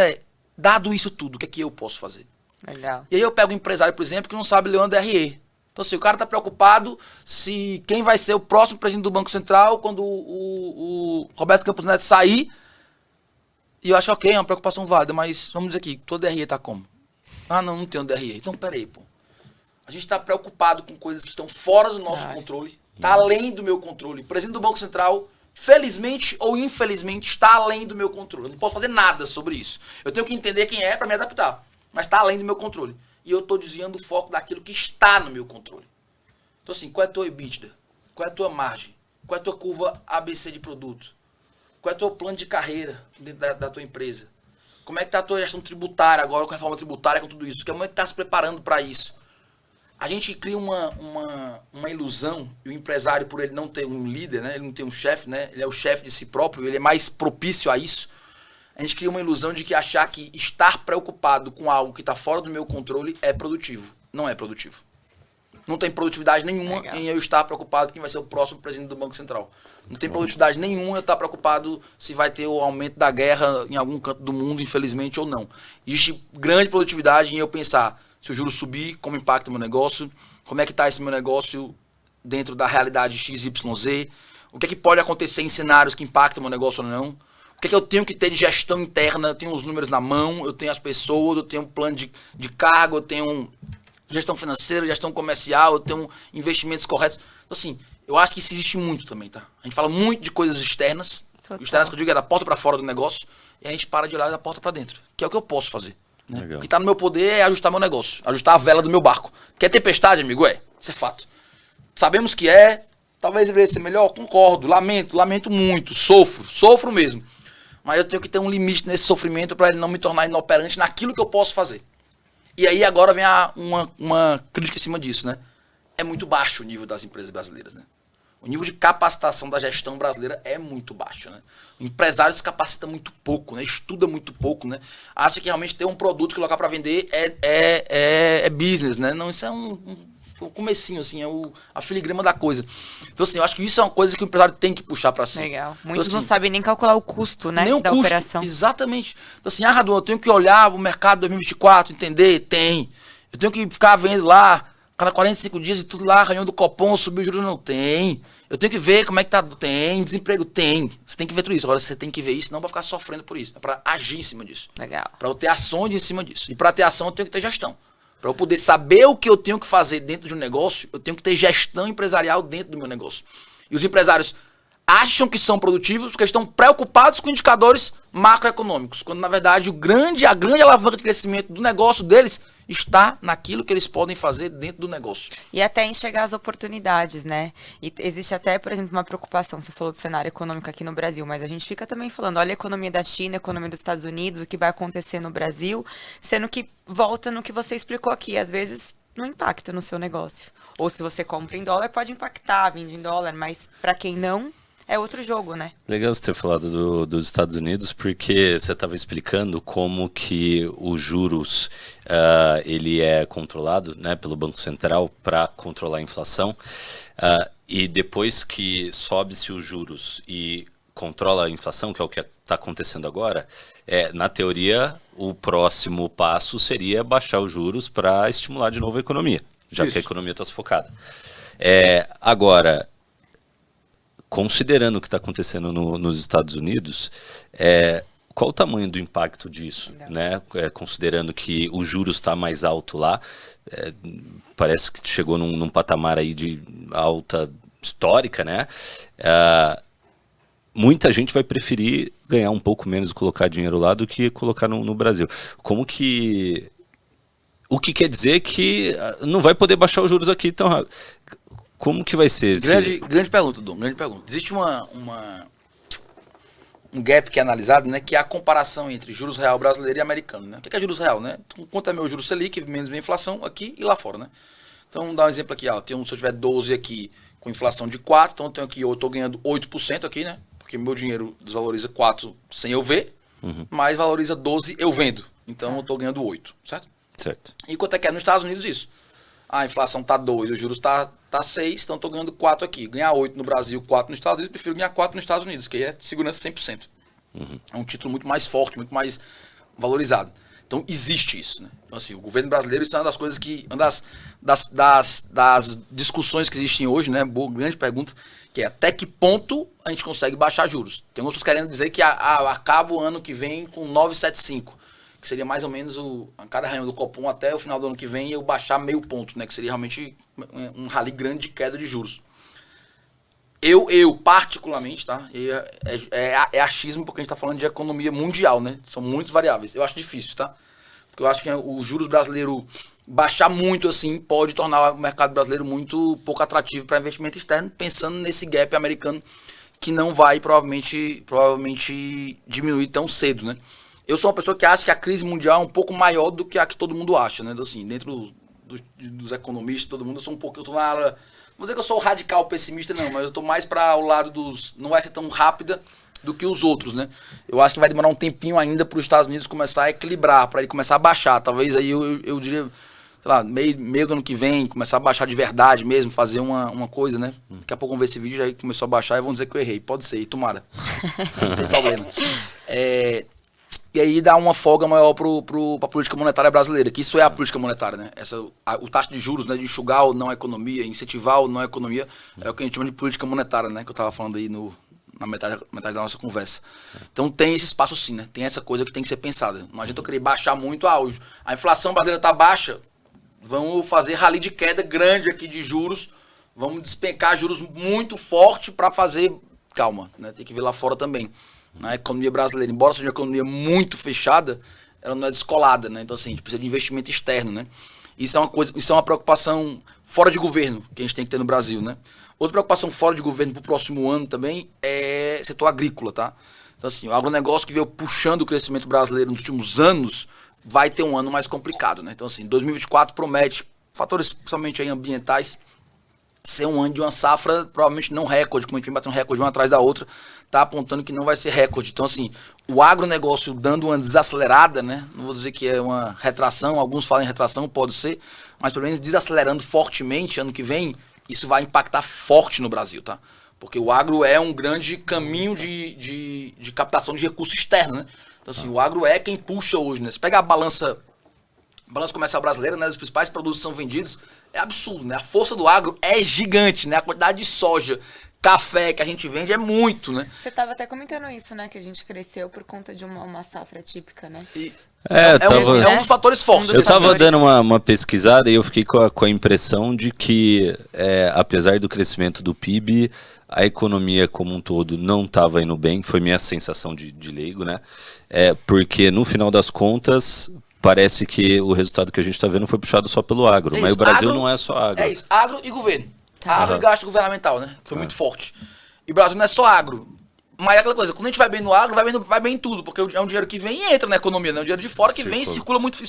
C: dado isso tudo, o que é que eu posso fazer?
B: Legal.
C: E aí eu pego um empresário, por exemplo, que não sabe ler uma DRE. Então, assim, o cara está preocupado se quem vai ser o próximo presidente do Banco Central quando o Roberto Campos Neto sair. E eu acho ok, é uma preocupação válida, mas vamos dizer aqui, tua DRE está como? Ah, não tenho DRE. Então, peraí, pô. A gente está preocupado com coisas que estão fora do nosso controle, está além do meu controle. O presidente do Banco Central, felizmente ou infelizmente, está além do meu controle. Eu não posso fazer nada sobre isso. Eu tenho que entender quem é para me adaptar, mas está além do meu controle. E eu estou desviando o foco daquilo que está no meu controle. Então, assim, qual é a tua EBITDA? Qual é a tua margem? Qual é a tua curva ABC de produto? Qual é o teu plano de carreira dentro da tua empresa? Como é que está a tua gestão tributária agora, com a reforma tributária, com tudo isso? Como é que está se preparando para isso? A gente cria uma ilusão, e o empresário, por ele não ter um líder, né? Ele não tem um chefe, né? Ele é o chefe de si próprio, ele é mais propício a isso. A gente cria uma ilusão de que achar que estar preocupado com algo que está fora do meu controle é produtivo. Não é produtivo. Não tem produtividade nenhuma em eu estar preocupado com quem vai ser o próximo presidente do Banco Central. Não tem produtividade nenhuma eu estar preocupado se vai ter o aumento da guerra em algum canto do mundo, infelizmente, ou não. Existe grande produtividade em eu pensar, se o juro subir, como impacta o meu negócio, como é que está esse meu negócio dentro da realidade XYZ, o que é que pode acontecer em cenários que impactam o meu negócio ou não, o que é que eu tenho que ter de gestão interna, eu tenho os números na mão, eu tenho as pessoas, eu tenho um plano de cargo, eu tenho gestão financeira, gestão comercial, eu tenho investimentos corretos. Então, assim, eu acho que isso existe muito também, tá? A gente fala muito de coisas externas, externas que eu digo é da porta para fora do negócio, e a gente para de olhar da porta para dentro, que é o que eu posso fazer. Né? O que está no meu poder é ajustar meu negócio, ajustar a vela do meu barco. Quer tempestade, amigo? Isso é fato. Sabemos que talvez deveria ser melhor, concordo, lamento muito, sofro mesmo. Mas eu tenho que ter um limite nesse sofrimento para ele não me tornar inoperante naquilo que eu posso fazer. E aí agora vem uma crítica em cima disso, né? É muito baixo o nível das empresas brasileiras, né? O nível de capacitação da gestão brasileira é muito baixo, né? O empresário se capacita muito pouco, né? Estuda muito pouco, né? Acha que realmente ter um produto que colocar para vender é business, né? Não, isso é o comecinho, assim, é a filigrama da coisa. Então, assim, eu acho que isso é uma coisa que o empresário tem que puxar para si.
B: Legal. Muitos
C: então, assim,
B: não sabem nem calcular o custo, né, da operação.
C: Exatamente. Então, assim, Radu, eu tenho que olhar o mercado 2024, entender? Tem. Eu tenho que ficar vendo lá, cada 45 dias e tudo lá, reunião do Copom, subiu o juros, não tem. Eu tenho que ver como é que tá, tem, desemprego, tem. Você tem que ver tudo isso. Agora, você tem que ver isso, não para ficar sofrendo por isso, é para agir em cima disso.
B: Legal.
C: Para eu ter ações em cima disso. E para ter ação, eu tenho que ter gestão. Para eu poder saber o que eu tenho que fazer dentro de um negócio, eu tenho que ter gestão empresarial dentro do meu negócio. E os empresários acham que são produtivos porque estão preocupados com indicadores macroeconômicos, quando na verdade a grande alavanca de crescimento do negócio deles está naquilo que eles podem fazer dentro do negócio.
B: E até enxergar as oportunidades, né? E existe até, por exemplo, uma preocupação, você falou do cenário econômico aqui no Brasil, mas a gente fica também falando, olha a economia da China, a economia dos Estados Unidos, o que vai acontecer no Brasil, sendo que volta no que você explicou aqui, às vezes não impacta no seu negócio. Ou se você compra em dólar, pode impactar, vende em dólar, mas para quem não, é outro jogo, né?
A: Legal você ter falado dos Estados Unidos, porque você estava explicando como que os juros ele é controlado, né, pelo Banco Central para controlar a inflação. E depois que sobe-se os juros e controla a inflação, que é o que está acontecendo agora, na teoria, o próximo passo seria baixar os juros para estimular de novo a economia, já que a economia está sufocada. Agora, considerando o que está acontecendo nos Estados Unidos, qual o tamanho do impacto disso? Né? Considerando que o juros está mais alto lá, parece que chegou num patamar aí de alta histórica, né? Muita gente vai preferir ganhar um pouco menos e colocar dinheiro lá do que colocar no Brasil. O que quer dizer que não vai poder baixar os juros aqui tão rápido. Como que vai ser?
C: Grande pergunta, Dom, grande pergunta. Existe um gap que é analisado, né, que é a comparação entre juros real brasileiro e americano. Né? O que é juros real? Né? Quanto é meu juros Selic, menos minha inflação aqui e lá fora. Né? Então, vamos dar um exemplo aqui. Se eu tiver 12 aqui com inflação de 4, então eu tenho aqui, eu estou ganhando 8% aqui, né? Porque meu dinheiro desvaloriza 4 sem eu ver, mas valoriza 12 eu vendo. Então, eu estou ganhando 8, certo?
A: Certo.
C: E quanto é que é nos Estados Unidos isso? A inflação está 2, os juros tá 6, então estou ganhando 4 aqui. Ganhar 8 no Brasil, 4 nos Estados Unidos, prefiro ganhar 4 nos Estados Unidos, que é segurança 100%. É um título muito mais forte, muito mais valorizado. Então existe isso, né? Então, assim, o governo brasileiro, isso é uma das coisas que, uma das discussões que existem hoje, né? Boa, grande pergunta, que é até que ponto a gente consegue baixar juros. Tem outros querendo dizer que acaba o ano que vem com 9,75, que seria mais ou menos a cada reunião do Copom até o final do ano que vem eu baixar meio ponto, né? Que seria realmente um rally grande de queda de juros. Eu particularmente, tá? É achismo porque a gente tá falando de economia mundial, né? São muitas variáveis. Eu acho difícil, tá? Porque eu acho que o juros brasileiro baixar muito assim pode tornar o mercado brasileiro muito pouco atrativo para investimento externo, pensando nesse gap americano que não vai provavelmente diminuir tão cedo, né? Eu sou uma pessoa que acha que a crise mundial é um pouco maior do que a que todo mundo acha, né? Então, assim, dentro dos economistas, todo mundo, eu tô na área. Não vou dizer que eu sou radical pessimista, não, mas eu tô mais para o lado dos. Não vai ser tão rápida do que os outros, né? Eu acho que vai demorar um tempinho ainda para os Estados Unidos começar a equilibrar, para ele começar a baixar. Talvez aí eu diria, sei lá, meio do ano que vem, começar a baixar de verdade mesmo, fazer uma coisa, né? Daqui a pouco vão ver esse vídeo, já começou a baixar e vão dizer que eu errei. Pode ser, tomara. Não tem problema. E aí dá uma folga maior para a política monetária brasileira, que isso é a política monetária, né? O taxa de juros, né, de enxugar ou não a economia, incentivar ou não a economia, é o que a gente chama de política monetária, né? Que eu estava falando aí na metade da nossa conversa. Então tem esse espaço sim, né? Tem essa coisa que tem que ser pensada. Não adianta eu querer baixar muito a inflação brasileira está baixa, vamos fazer rally de queda grande aqui de juros, vamos despencar juros muito forte para fazer... Calma, né? Tem que ver lá fora também. Na economia brasileira, embora seja uma economia muito fechada, ela não é descolada, né? Então, assim, a gente precisa de investimento externo, né? Isso é uma preocupação fora de governo que a gente tem que ter no Brasil, né? Outra preocupação fora de governo para o próximo ano também é setor agrícola, tá? Então, assim, o agronegócio que veio puxando o crescimento brasileiro nos últimos anos vai ter um ano mais complicado, né? Então, assim, 2024 promete, fatores principalmente aí ambientais, ser um ano de uma safra provavelmente não recorde, como a gente vem batendo recorde uma atrás da outra, tá apontando que não vai ser recorde. Então, assim, o agronegócio dando uma desacelerada, né? Não vou dizer que é uma retração, alguns falam em retração, pode ser, mas pelo menos desacelerando fortemente ano que vem, isso vai impactar forte no Brasil, tá? Porque o agro é um grande caminho de captação de recurso externo, né? Então, assim, o agro é quem puxa hoje, né? Se pegar a balança comercial brasileira, né? Os principais produtos são vendidos, é absurdo, né? A força do agro é gigante, né? A quantidade de soja, café que a gente vende é muito, né?
B: Você estava até comentando isso, né? Que a gente cresceu por conta de uma safra típica, né?
C: Um dos fatores fortes.
A: Eu estava dando uma pesquisada e eu fiquei com a impressão de que, apesar do crescimento do PIB, a economia como um todo não estava indo bem. Foi minha sensação de leigo, né? Porque no final das contas... Parece que o resultado que a gente está vendo foi puxado só pelo agro, mas o Brasil não é só agro.
C: É isso, agro e governo. Agro e gasto governamental, né? Foi muito forte. E o Brasil não é só agro. Mas é aquela coisa, quando a gente vai bem no agro, vai bem em tudo, porque é um dinheiro que vem e entra na economia, né? É um dinheiro de fora que vem e circula muito.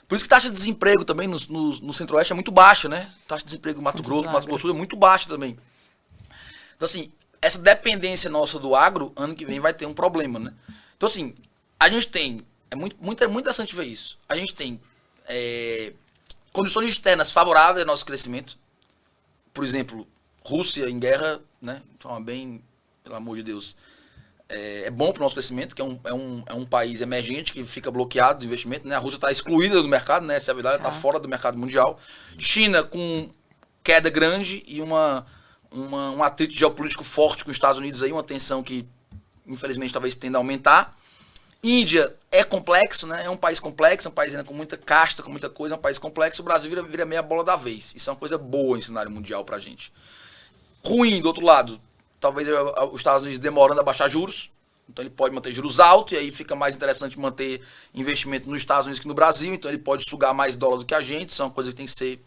C: Por isso que a taxa de desemprego também no Centro-Oeste é muito baixa, né? A taxa de desemprego no Mato Grosso do Sul é muito baixa também. Então, assim, essa dependência nossa do agro, ano que vem vai ter um problema, né? Então, assim, a gente tem... É muito interessante ver isso. A gente tem condições externas favoráveis ao nosso crescimento. Por exemplo, Rússia em guerra, né? De forma bem, pelo amor de Deus, é bom para o nosso crescimento, que é um país emergente que fica bloqueado de investimento, né? A Rússia está excluída do mercado, né? Essa é a verdade, está fora do mercado mundial. China com queda grande e um atrito geopolítico forte com os Estados Unidos aí, uma tensão que infelizmente talvez tenda a aumentar. Índia é complexo, né? É um país complexo, é um país ainda com muita casta, com muita coisa, é um país complexo. O Brasil vira meia bola da vez. Isso é uma coisa boa em cenário mundial pra gente. Ruim, do outro lado, talvez os Estados Unidos demorando a baixar juros. Então ele pode manter juros altos e aí fica mais interessante manter investimento nos Estados Unidos que no Brasil. Então ele pode sugar mais dólar do que a gente. Isso é uma coisa que tem que ser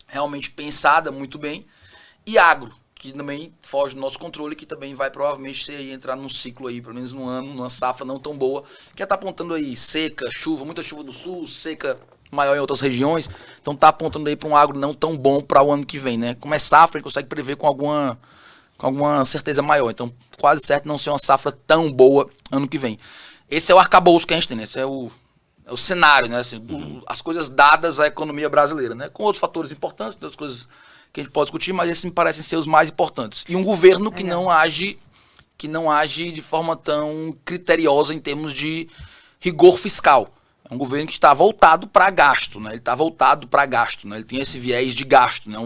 C: realmente pensada muito bem. E agro, que também foge do nosso controle, que também vai provavelmente entrar num ciclo aí, pelo menos num ano, numa safra não tão boa, que já está apontando aí seca, chuva, muita chuva no sul, seca maior em outras regiões, então está apontando aí para um agro não tão bom para o ano que vem, né? Como é safra, a gente consegue prever com alguma certeza maior, então quase certo não ser uma safra tão boa ano que vem. Esse é o arcabouço que a gente tem, né? Esse é o cenário, né? Assim, as coisas dadas à economia brasileira, né? Com outros fatores importantes, outras coisas que a gente pode discutir, mas esses me parecem ser os mais importantes. E um governo que não age de forma tão criteriosa em termos de rigor fiscal. É um governo que está voltado para gasto, né? Ele está voltado para gasto, né? Ele tem esse viés de gasto, né?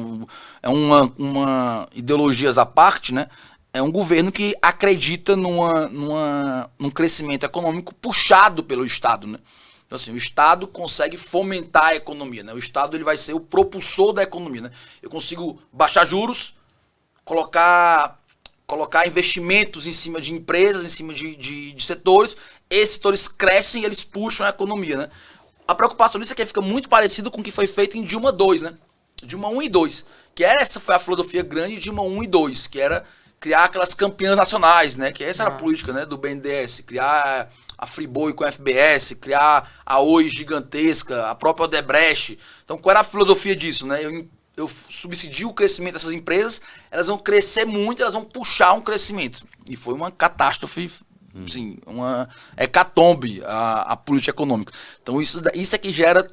C: Uma ideologias à parte, né? É um governo que acredita num crescimento econômico puxado pelo Estado, né? Então, assim, o Estado consegue fomentar a economia, né? O Estado ele vai ser o propulsor da economia, né? Eu consigo baixar juros, colocar investimentos em cima de empresas, em cima de setores. Esses setores crescem e eles puxam a economia, né? A preocupação nisso aqui fica muito parecido com o que foi feito em Dilma II, né? Dilma 1 e 2, essa foi a filosofia grande de Dilma 1 e 2, que era criar aquelas campeãs nacionais, né? Que essa era a política, né, do BNDES, criar a Friboi com a FBS, criar a Oi gigantesca, a própria Odebrecht. Então, qual era a filosofia disso, né? Eu subsidio o crescimento dessas empresas, elas vão crescer muito, elas vão puxar um crescimento. E foi uma catástrofe, assim, uma hecatombe a política econômica. Então, isso é que gera,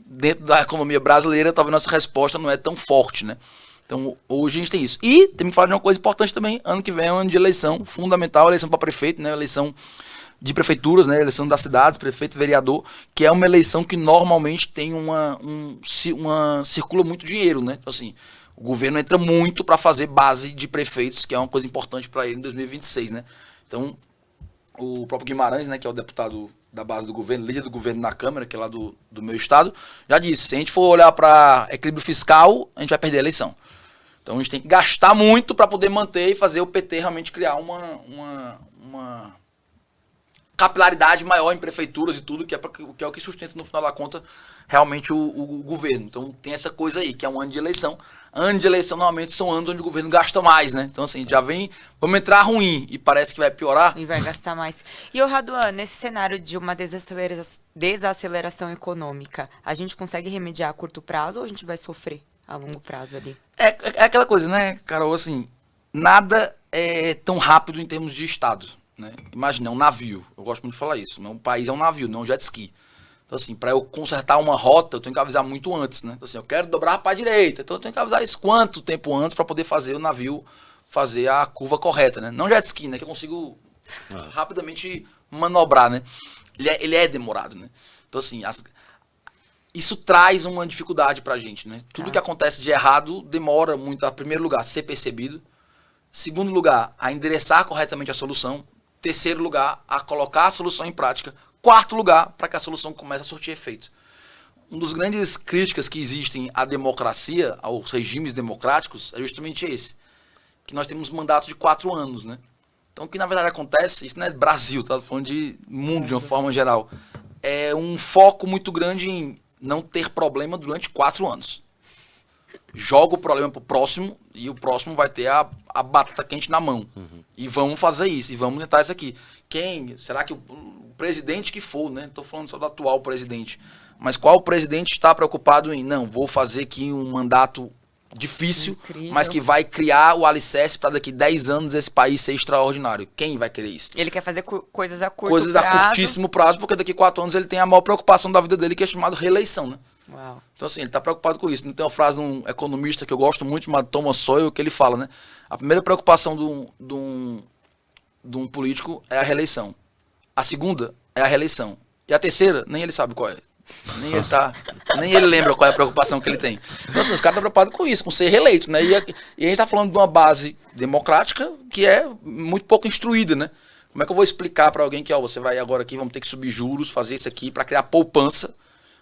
C: dentro da economia brasileira, talvez nossa resposta não é tão forte, né? Então, hoje a gente tem isso. E tem que falar de uma coisa importante também, ano que vem é um ano de eleição fundamental, eleição para prefeito, né? Eleição de prefeituras, né? Eleição das cidades, prefeito, vereador, que é uma eleição que normalmente tem circula muito dinheiro, né? Então, assim, o governo entra muito para fazer base de prefeitos, que é uma coisa importante para ele em 2026, né? Então, o próprio Guimarães, né, que é o deputado da base do governo, líder do governo na Câmara, que é lá do meu estado, já disse, se a gente for olhar para equilíbrio fiscal, a gente vai perder a eleição. Então a gente tem que gastar muito para poder manter e fazer o PT realmente criar uma capilaridade maior em prefeituras e tudo, que é o que sustenta, no final da conta, realmente o governo. Então tem essa coisa aí, que é um ano de eleição. Ano de eleição, normalmente, são anos onde o governo gasta mais, né? Então, assim, já vem, vamos entrar ruim e parece que vai piorar.
B: E vai gastar mais. E, Raduan, nesse cenário de uma desaceleração econômica, a gente consegue remediar a curto prazo ou a gente vai sofrer a longo prazo ali?
C: É aquela coisa, né, Carol, assim, nada é tão rápido em termos de Estado, né? Imagina, é um navio, eu gosto muito de falar isso, um país é um navio, não é um jet ski. Então, assim, para eu consertar uma rota, eu tenho que avisar muito antes, né? Então, assim, eu quero dobrar para a direita, então eu tenho que avisar isso quanto tempo antes para poder fazer o navio fazer a curva correta, né? Não jet ski, né? Que eu consigo rapidamente manobrar, né? Ele é demorado, né? Então, assim, isso traz uma dificuldade pra gente, né? Tudo que acontece de errado demora muito, a primeiro lugar, ser percebido. Segundo lugar, a endereçar corretamente a solução. Terceiro lugar, a colocar a solução em prática. Quarto lugar, para que a solução comece a surtir efeito. Um dos grandes críticas que existem à democracia, aos regimes democráticos, é justamente esse. Que nós temos mandatos de 4 anos, né? Então, o que na verdade acontece, isso não é Brasil, tá? Tô falando de mundo de uma forma geral. É um foco muito grande em não ter problema durante 4 anos. Joga o problema pro próximo e o próximo vai ter a batata quente na mão. E vamos fazer isso, e vamos tentar isso aqui. Será que o presidente que for, né? Estou falando só do atual presidente. Mas qual presidente está preocupado em, não, vou fazer aqui um mandato difícil, incrível, mas que vai criar o alicerce para daqui 10 anos esse país ser extraordinário? Quem vai querer isso?
B: Ele quer fazer coisas a curto
C: prazo. Coisas a curtíssimo prazo, porque daqui 4 anos ele tem a maior preocupação da vida dele, que é chamado reeleição, né?
B: Uau.
C: Então, assim, ele está preocupado com isso. Tem uma frase de um economista que eu gosto muito, chamado Thomas Sowell, que ele fala, né? A primeira preocupação de um político é a reeleição. A segunda é a reeleição. E a terceira, nem ele sabe qual é. Nem ele lembra qual é a preocupação que ele tem. Então, assim, os caras estão preocupados com isso, com ser reeleito, né? E a gente está falando de uma base democrática que é muito pouco instruída, né? Como é que eu vou explicar para alguém que, você vai agora aqui, vamos ter que subir juros, fazer isso aqui para criar poupança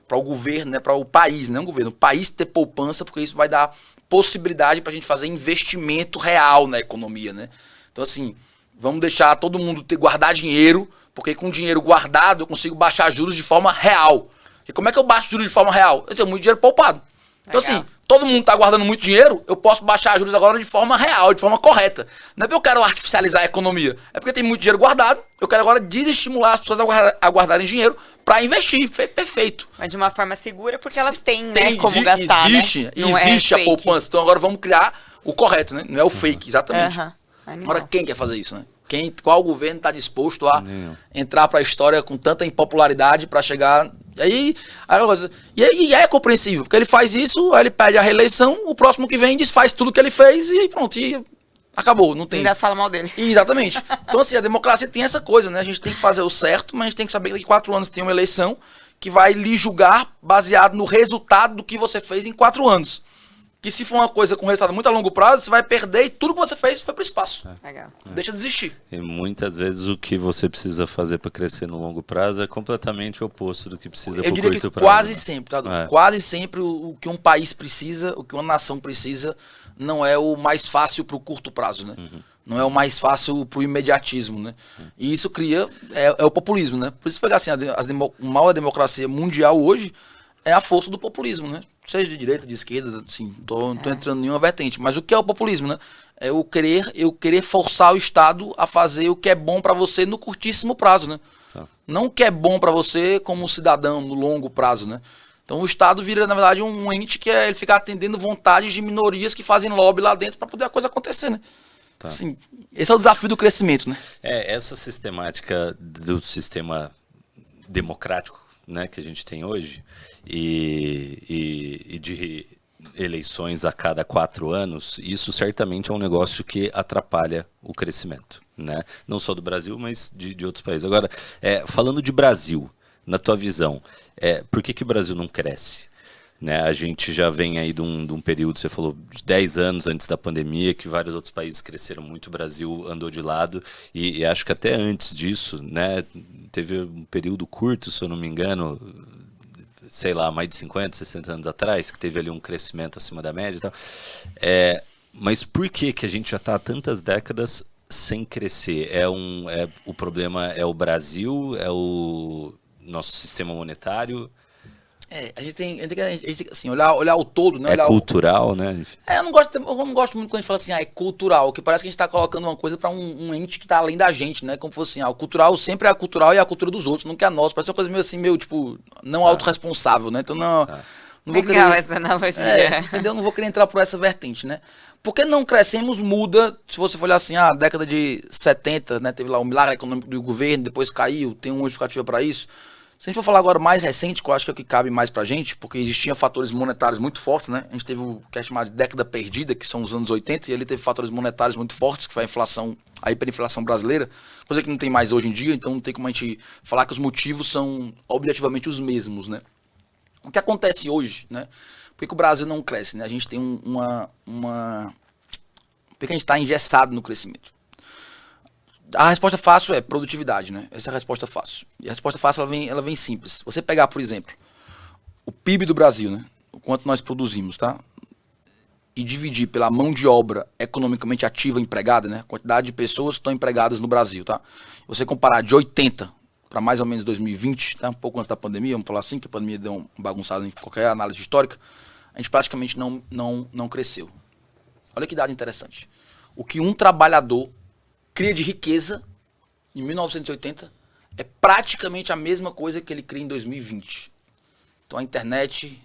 C: para o governo, né? Para o país, não o governo. O país ter poupança, porque isso vai dar possibilidade para a gente fazer investimento real na economia, né? Então, assim, vamos deixar todo mundo guardar dinheiro, porque com dinheiro guardado eu consigo baixar juros de forma real. E como é que eu baixo juros de forma real? Eu tenho muito dinheiro poupado. Então, assim, todo mundo está guardando muito dinheiro, eu posso baixar juros agora de forma real, de forma correta. Não é porque eu quero artificializar a economia, é porque tem muito dinheiro guardado, eu quero agora desestimular as pessoas a guardarem dinheiro para investir. Perfeito.
B: Mas de uma forma segura, porque elas têm, né, como gastar,
C: existe a poupança. Então agora vamos criar o correto, né? Não é o fake, exatamente. Agora, quem quer fazer isso, né? Qual governo está disposto a entrar para a história com tanta impopularidade para chegar... E aí é compreensível, porque ele faz isso, aí ele pede a reeleição, o próximo que vem desfaz tudo que ele fez e pronto, e Acabou, não tem.
B: Ainda fala mal dele.
C: Exatamente. Então, assim, a democracia tem essa coisa, né? A gente tem que fazer o certo, mas a gente tem que saber que daqui 4 anos tem uma eleição que vai lhe julgar baseado no resultado do que você fez em 4 anos. Que se for uma coisa com resultado muito a longo prazo, você vai perder e tudo que você fez foi pro espaço.
B: Legal.
C: Deixa de existir.
A: E muitas vezes o que você precisa fazer para crescer no longo prazo é completamente oposto do que precisa para o curto prazo.
C: Eu diria que quase
A: né?
C: sempre, tá? Quase sempre o que um país precisa, o que uma nação precisa, não é o mais fácil pro curto prazo, né? Não é o mais fácil pro imediatismo, né? E isso cria, é o populismo, né? Por isso pegar assim, a maior democracia mundial hoje é a força do populismo, né? Seja de direita, de esquerda, assim, não tô entrando em nenhuma vertente. Mas o que é o populismo, né? É eu querer forçar o Estado a fazer o que é bom para você no curtíssimo prazo, né?
A: Tá.
C: Não o que é bom para você como cidadão no longo prazo, né? Então o Estado vira, na verdade, um ente que ele fica atendendo vontades de minorias que fazem lobby lá dentro para poder a coisa acontecer, né?
A: Tá.
C: Assim, esse é o desafio do crescimento, né?
A: Essa sistemática do sistema democrático, né, que a gente tem hoje e de eleições a cada 4 anos, isso certamente é um negócio que atrapalha o crescimento, né? Não só do Brasil, mas de outros países. Agora, falando de Brasil, na tua visão, por que o Brasil não cresce? Né, a gente já vem aí de um período, você falou, de 10 anos antes da pandemia, que vários outros países cresceram muito, o Brasil andou de lado, e acho que até antes disso, né, teve um período curto, se eu não me engano, sei lá, mais de 50, 60 anos atrás, que teve ali um crescimento acima da média e tal. Mas por que a gente já está há tantas décadas sem crescer? O problema é o Brasil, é o nosso sistema monetário?
C: A gente tem que assim, olhar o todo, né? Olhar
A: cultural, né?
C: Eu não gosto muito quando a gente fala assim, é cultural, que parece que a gente tá colocando uma coisa para um ente que tá além da gente, né? Como fosse assim, o cultural sempre é a cultural e a cultura dos outros, nunca é a nossa. Parece uma coisa meio assim, tipo, não autorresponsável, né? Então não vou querer...
B: Legal essa analogia.
C: Entendeu? Não vou querer entrar por essa vertente, né? Porque não crescemos, muda, se você for olhar assim, a década de 70, né? Teve lá o milagre econômico do governo, depois caiu, tem uma justificativa para isso. Se a gente for falar agora mais recente, que eu acho que é o que cabe mais pra gente, porque existiam fatores monetários muito fortes, né? A gente teve o que é chamado de década perdida, que são os anos 80, e ele teve fatores monetários muito fortes, que foi a inflação, a hiperinflação brasileira, coisa que não tem mais hoje em dia, então não tem como a gente falar que os motivos são objetivamente os mesmos, né? O que acontece hoje, né? Por que o Brasil não cresce, né? A gente tem Por que a gente está engessado no crescimento? A resposta fácil é produtividade, né? Essa é a resposta fácil. E a resposta fácil, ela vem simples. Você pegar, por exemplo, o PIB do Brasil, né? O quanto nós produzimos, tá? E dividir pela mão de obra economicamente ativa empregada, né? A quantidade de pessoas que estão empregadas no Brasil, tá? Você comparar de 80 para mais ou menos 2020, tá? Um pouco antes da pandemia, vamos falar assim, que a pandemia deu uma bagunçada em qualquer análise histórica, a gente praticamente não cresceu. Olha que dado interessante. O que um trabalhador cria de riqueza em 1980 é praticamente a mesma coisa que ele cria em 2020. Então a internet,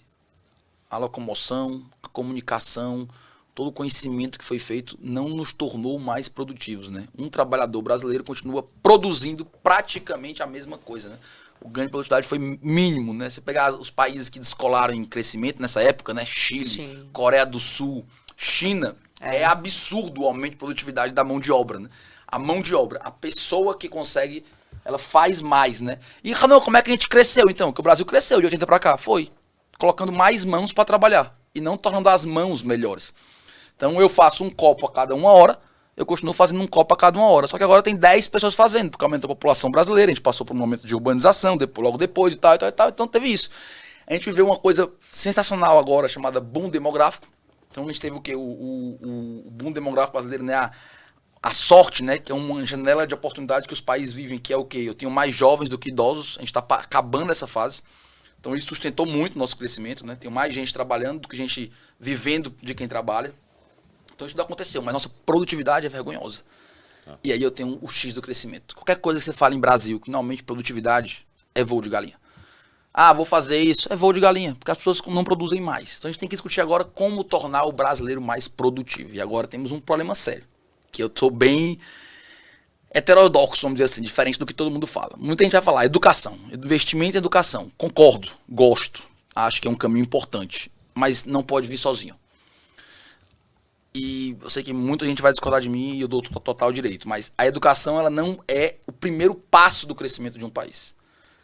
C: a locomoção, a comunicação, todo o conhecimento que foi feito não nos tornou mais produtivos, né? Um trabalhador brasileiro continua produzindo praticamente a mesma coisa, né? O ganho de produtividade foi mínimo, né? Você pegar os países que descolaram em crescimento nessa época, né? Chile, sim, Coreia do Sul, China, é absurdo o aumento de produtividade da mão de obra, né? A mão de obra, a pessoa que consegue, ela faz mais, né? E, Ramon, como é que a gente cresceu, então? Que o Brasil cresceu de 80 para cá? Foi colocando mais mãos para trabalhar e não tornando as mãos melhores. Então, eu faço um copo a cada 1 hora, eu continuo fazendo um copo a cada 1 hora. Só que agora tem 10 pessoas fazendo, porque aumenta a população brasileira, a gente passou por um momento de urbanização, logo depois e tal. Então, teve isso. A gente viveu uma coisa sensacional agora, chamada boom demográfico. Então, a gente teve o quê? O boom demográfico brasileiro, né? A sorte, né, que é uma janela de oportunidade que os países vivem, que é o quê? Eu tenho mais jovens do que idosos, a gente está acabando essa fase. Então isso sustentou muito o nosso crescimento, né? Tem mais gente trabalhando do que gente vivendo de quem trabalha. Então isso não aconteceu, mas nossa produtividade é vergonhosa. E aí eu tenho o X do crescimento. Qualquer coisa que você fala em Brasil, que normalmente produtividade é voo de galinha. Ah, vou fazer isso, é voo de galinha, porque as pessoas não produzem mais. Então a gente tem que discutir agora como tornar o brasileiro mais produtivo. E agora temos um problema sério, que eu tô bem heterodoxo, vamos dizer assim, diferente do que todo mundo fala. Muita gente vai falar educação, investimento em educação. Concordo, gosto, acho que é um caminho importante, mas não pode vir sozinho. e eu sei que muita gente vai discordar de mim e eu dou total direito, mas a educação ela não é o primeiro passo do crescimento de um país.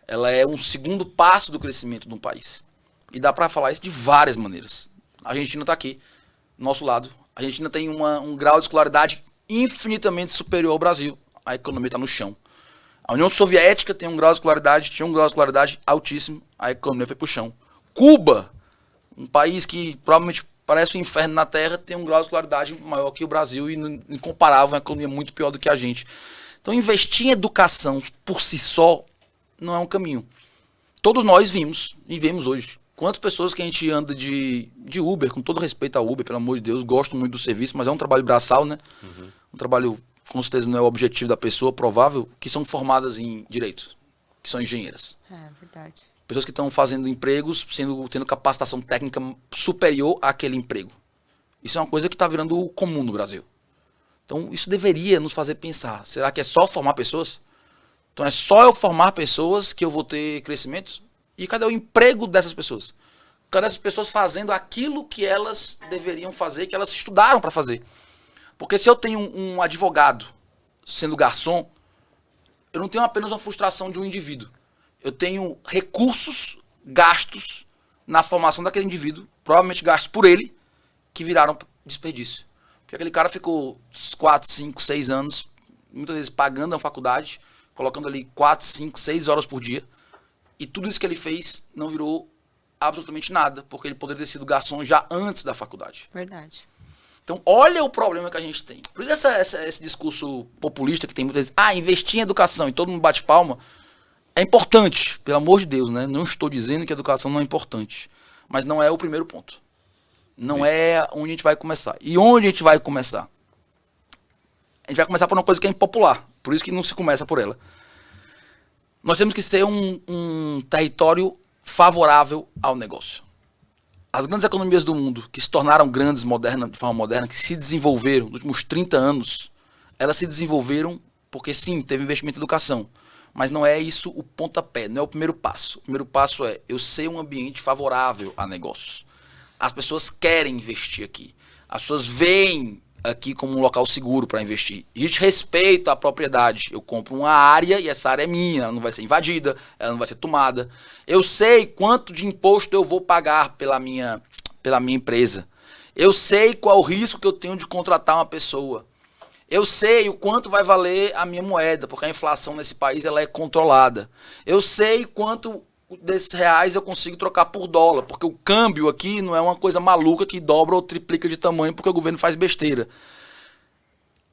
C: Ela é um segundo passo do crescimento de um país. E dá para falar isso de várias maneiras. A Argentina está aqui, do nosso lado. A Argentina tem um grau de escolaridade infinitamente superior ao Brasil. A economia está no chão. A União Soviética tinha um grau de escolaridade altíssimo. A economia foi para o chão. Cuba, um país que provavelmente parece um inferno na Terra, tem um grau de escolaridade maior que o Brasil e incomparável, uma economia muito pior do que a gente. Então, investir em educação por si só não é um caminho. Todos nós vimos e vemos hoje. Quantas pessoas que a gente anda de Uber, com todo respeito ao Uber, pelo amor de Deus, gosto muito do serviço, mas é um trabalho braçal, né? Um trabalho, com certeza, não é o objetivo da pessoa, provável, que são formadas em direito, que são engenheiras.
B: É verdade.
C: Pessoas que estão fazendo empregos, tendo capacitação técnica superior àquele emprego. Isso é uma coisa que está virando comum no Brasil. Então, isso deveria nos fazer pensar. Será que é só formar pessoas? Então, é só eu formar pessoas que eu vou ter crescimento? E cadê o emprego dessas pessoas? Cadê essas pessoas fazendo aquilo que elas deveriam fazer, que elas estudaram para fazer? Porque se eu tenho um advogado sendo garçom, eu não tenho apenas uma frustração de um indivíduo. Eu tenho recursos gastos na formação daquele indivíduo, provavelmente gastos por ele, que viraram desperdício. Porque aquele cara ficou 4, 5, 6 anos, muitas vezes pagando a faculdade, colocando ali 4, 5, 6 horas por dia, e tudo isso que ele fez não virou absolutamente nada, porque ele poderia ter sido garçom já antes da faculdade.
B: Verdade.
C: Então, olha o problema que a gente tem. Por isso esse discurso populista que tem muitas vezes, investir em educação e todo mundo bate palma, é importante, pelo amor de Deus, né? Não estou dizendo que a educação não é importante, mas não é o primeiro ponto. Não é onde a gente vai começar. E onde a gente vai começar? A gente vai começar por uma coisa que é impopular, por isso que não se começa por ela. Nós temos que ser um território favorável ao negócio. As grandes economias do mundo, que se tornaram grandes de forma moderna, que se desenvolveram nos últimos 30 anos, elas se desenvolveram porque sim, teve investimento em educação. Mas não é isso o pontapé, não é o primeiro passo. O primeiro passo é eu ser um ambiente favorável a negócios. As pessoas querem investir aqui. As pessoas veem aqui como um local seguro para investir. E a gente respeita a propriedade. Eu compro uma área e essa área é minha, ela não vai ser invadida, ela não vai ser tomada. Eu sei quanto de imposto eu vou pagar pela minha empresa. Eu sei qual o risco que eu tenho de contratar uma pessoa. Eu sei o quanto vai valer a minha moeda, porque a inflação nesse país ela é controlada. Eu sei quanto desses reais eu consigo trocar por dólar, porque o câmbio aqui não é uma coisa maluca que dobra ou triplica de tamanho porque o governo faz besteira.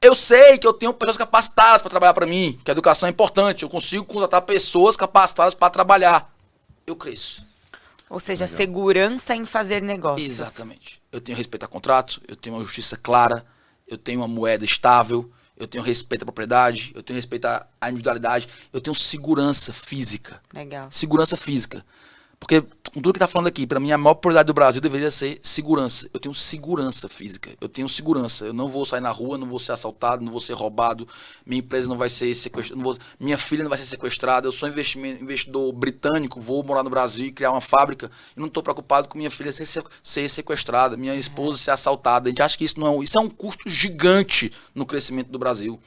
C: Eu sei que eu tenho pessoas capacitadas para trabalhar para mim, que a educação é importante, eu consigo contratar pessoas capacitadas para trabalhar. Eu cresço.
B: Ou seja, segurança em fazer negócios.
C: Exatamente. Eu tenho respeito a contratos, eu tenho uma justiça clara, eu tenho uma moeda estável, eu tenho respeito à propriedade, eu tenho respeito à individualidade, eu tenho segurança física.
B: Legal.
C: Segurança física. Porque, com tudo que está falando aqui, para mim a maior prioridade do Brasil deveria ser segurança. Eu tenho segurança física, eu tenho segurança. Eu não vou sair na rua, não vou ser assaltado, não vou ser roubado, minha empresa não vai ser sequestrada, minha filha não vai ser sequestrada. Eu sou investidor britânico, vou morar no Brasil e criar uma fábrica e não estou preocupado com minha filha ser sequestrada, minha esposa ser assaltada. A gente acha que isso é um custo gigante no crescimento do Brasil.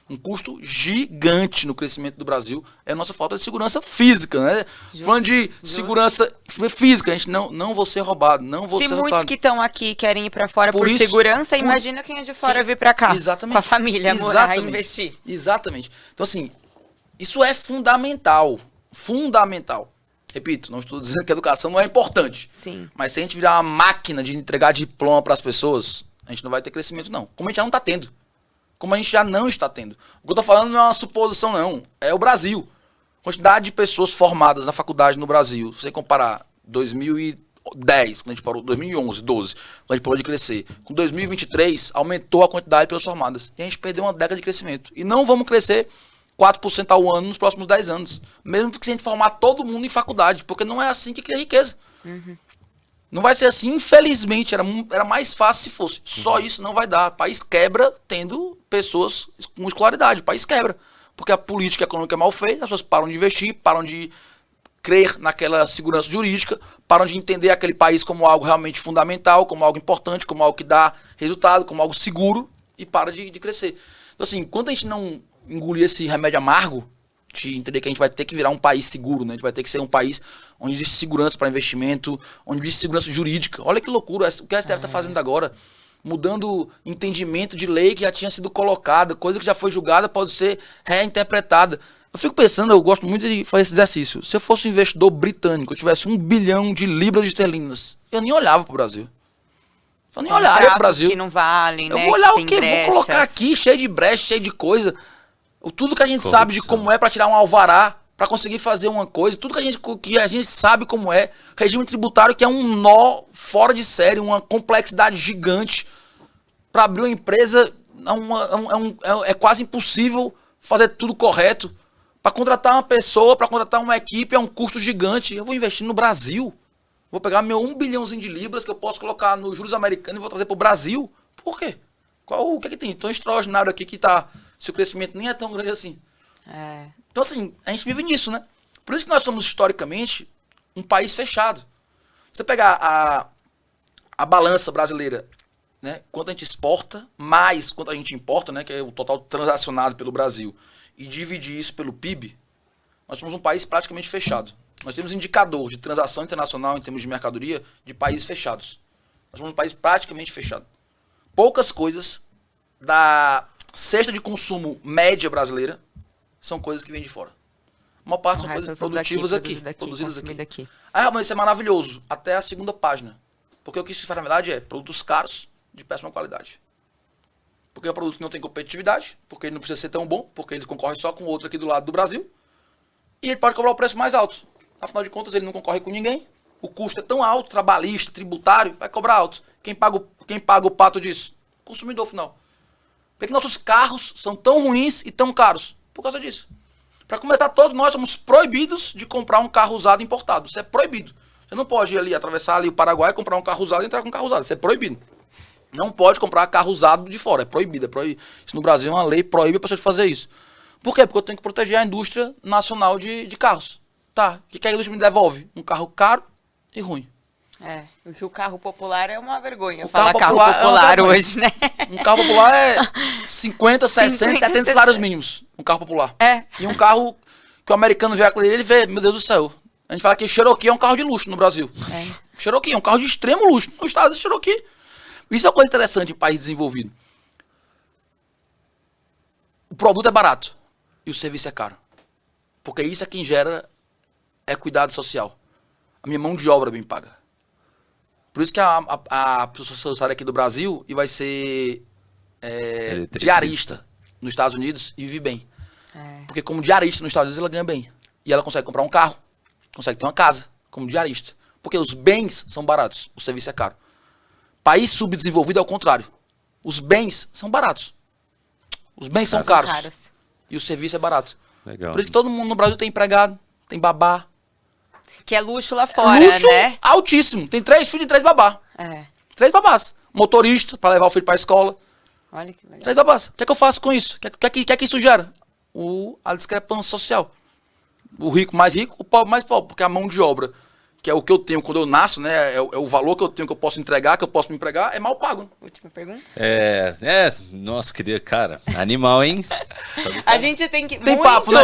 C: Um custo gigante no crescimento do Brasil é a nossa falta de segurança física, né? Falando de segurança física, a gente não vou ser roubado, não vou ser assaltado.
B: Se muitos que estão aqui querem ir para fora por segurança, imagina quem é de fora vir para cá.
C: Exatamente.
B: Com a família, morar e investir.
C: Exatamente. Então, assim, isso é fundamental. Fundamental. Repito, não estou dizendo que a educação não é importante.
B: Sim.
C: Mas se a gente virar uma máquina de entregar diploma para as pessoas, a gente não vai ter crescimento, não. Como a gente já não está tendo. Como a gente já não está tendo. O que eu estou falando não é uma suposição, não. É o Brasil. Quantidade de pessoas formadas na faculdade no Brasil, se você comparar 2010, quando a gente parou, 2011, 12, quando a gente parou de crescer, com 2023, aumentou a quantidade de pessoas formadas. E a gente perdeu uma década de crescimento. E não vamos crescer 4% ao ano nos próximos 10 anos. Mesmo que se a gente formar todo mundo em faculdade, porque não é assim que cria riqueza. Uhum. Não vai ser assim, infelizmente, era mais fácil se fosse. Só isso não vai dar. O país quebra tendo pessoas com escolaridade. O país quebra. Porque a política econômica é mal feita, as pessoas param de investir, param de crer naquela segurança jurídica, param de entender aquele país como algo realmente fundamental, como algo importante, como algo que dá resultado, como algo seguro e para de crescer. Então assim, quando a gente não engolir esse remédio amargo, de entender que a gente vai ter que virar um país seguro, né? A gente vai ter que ser um país onde existe segurança para investimento, onde existe segurança jurídica. Olha que loucura o que a STF está fazendo agora, mudando entendimento de lei que já tinha sido colocada, coisa que já foi julgada pode ser reinterpretada. Eu fico pensando, eu gosto muito de fazer esse exercício. Se eu fosse um investidor britânico, eu tivesse 1 bilhão de libras esterlinas, eu nem olhava pro Brasil. Eu nem olharia pro Brasil.
B: Que não valem,
C: eu
B: né?
C: vou olhar
B: o
C: quê? Vou colocar aqui cheio de brecha, cheio de coisa. Tudo que a gente sabe de como é para tirar um alvará, para conseguir fazer uma coisa, tudo que a gente sabe como é, regime tributário que é um nó fora de série, uma complexidade gigante. Para abrir uma empresa é quase impossível fazer tudo correto. Para contratar uma pessoa, para contratar uma equipe é um custo gigante. Eu vou investir no Brasil. Vou pegar meu 1 bilhãozinho de libras que eu posso colocar nos juros americanos e vou trazer para o Brasil. Por quê? O que é que tem tão extraordinário aqui que tá... Se o crescimento nem é tão grande assim. Então, assim, a gente vive nisso, né? Por isso que nós somos, historicamente, um país fechado. Você pegar a balança brasileira, né? Quanto a gente exporta, mais quanto a gente importa, né? Que é o total transacionado pelo Brasil, e dividir isso pelo PIB, nós somos um país praticamente fechado. Nós temos indicador de transação internacional em termos de mercadoria de países fechados. Nós somos um país praticamente fechado. Poucas coisas da cesta de consumo média brasileira são coisas que vêm de fora. Uma parte são coisas produtivas aqui, produzidas aqui. Ah, mas isso é maravilhoso, até a segunda página. Porque o que isso faz, na verdade, é produtos caros de péssima qualidade. Porque é um produto que não tem competitividade, porque ele não precisa ser tão bom, porque ele concorre só com outro aqui do lado do Brasil, e ele pode cobrar o preço mais alto. Afinal de contas, ele não concorre com ninguém, o custo é tão alto, trabalhista, tributário, vai cobrar alto. Quem paga o pato disso? O consumidor final. Por que nossos carros são tão ruins e tão caros? Por causa disso. Para começar, todos nós somos proibidos de comprar um carro usado importado. Isso é proibido. Você não pode ir ali, atravessar ali o Paraguai, comprar um carro usado e entrar com um carro usado. Isso é proibido. Não pode comprar carro usado de fora. É proibido. Isso no Brasil é uma lei, proíbe a pessoa de fazer isso. Por quê? Porque eu tenho que proteger a indústria nacional de carros. Tá. O que a indústria me devolve? Um carro caro e ruim.
B: Porque o carro popular é uma vergonha.
C: Falar
B: carro popular hoje, né?
C: Um carro popular é 50, 60, 70 salários mínimos. Um carro popular. E um carro que o americano vê aquele, ele vê, meu Deus do céu. A gente fala que Cherokee é um carro de luxo no Brasil. Cherokee é um carro de extremo luxo. Nos Estados Unidos, Cherokee. Isso é uma coisa interessante em país desenvolvido. O produto é barato e o serviço é caro. Porque isso é quem gera equidade social. A minha mão de obra bem paga. Por isso que a pessoa sai aqui do Brasil e vai ser diarista nos Estados Unidos e vive bem. Porque como diarista nos Estados Unidos ela ganha bem. E ela consegue comprar um carro, consegue ter uma casa como diarista. Porque os bens são baratos, o serviço é caro. País subdesenvolvido é o contrário. Os bens são baratos. Os bens são caros. E o serviço é barato.
A: Legal.
C: Por isso que todo mundo no Brasil tem empregado, tem babá.
B: Que é luxo lá fora,
C: luxo
B: né?
C: Altíssimo. Tem 3 filhos e 3 babá. 3 babás. Motorista, para levar o filho para a escola.
B: Olha que legal.
C: 3 babás. O que é que eu faço com isso? O que é que isso gera? A discrepância social. O rico mais rico, o pobre mais pobre. Porque a mão de obra, que é o que eu tenho quando eu nasço, né? É o valor que eu tenho, que eu posso entregar, que eu posso me empregar, é mal pago.
B: Última pergunta?
A: Nossa, queria, cara, animal, hein?
B: A gente tem que...
C: Tem papo, né?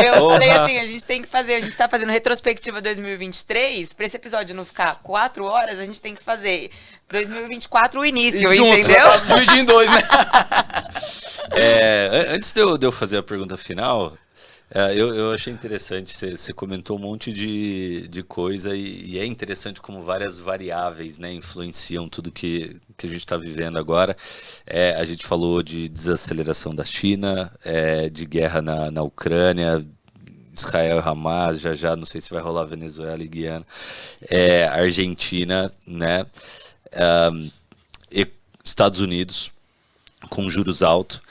B: Eu falei assim, a gente tem que fazer, a gente tá fazendo retrospectiva 2023, pra esse episódio não ficar 4 horas, a gente tem que fazer 2024 o início, entendeu?
C: Dividir em 2, né?
A: Antes de eu fazer a pergunta final... eu achei interessante, você comentou um monte de coisa e é interessante como várias variáveis, né, influenciam tudo que a gente está vivendo agora. A gente falou de desaceleração da China, de guerra na Ucrânia, Israel e Hamas, já não sei se vai rolar Venezuela e Guiana, Argentina, né, Estados Unidos com juros altos,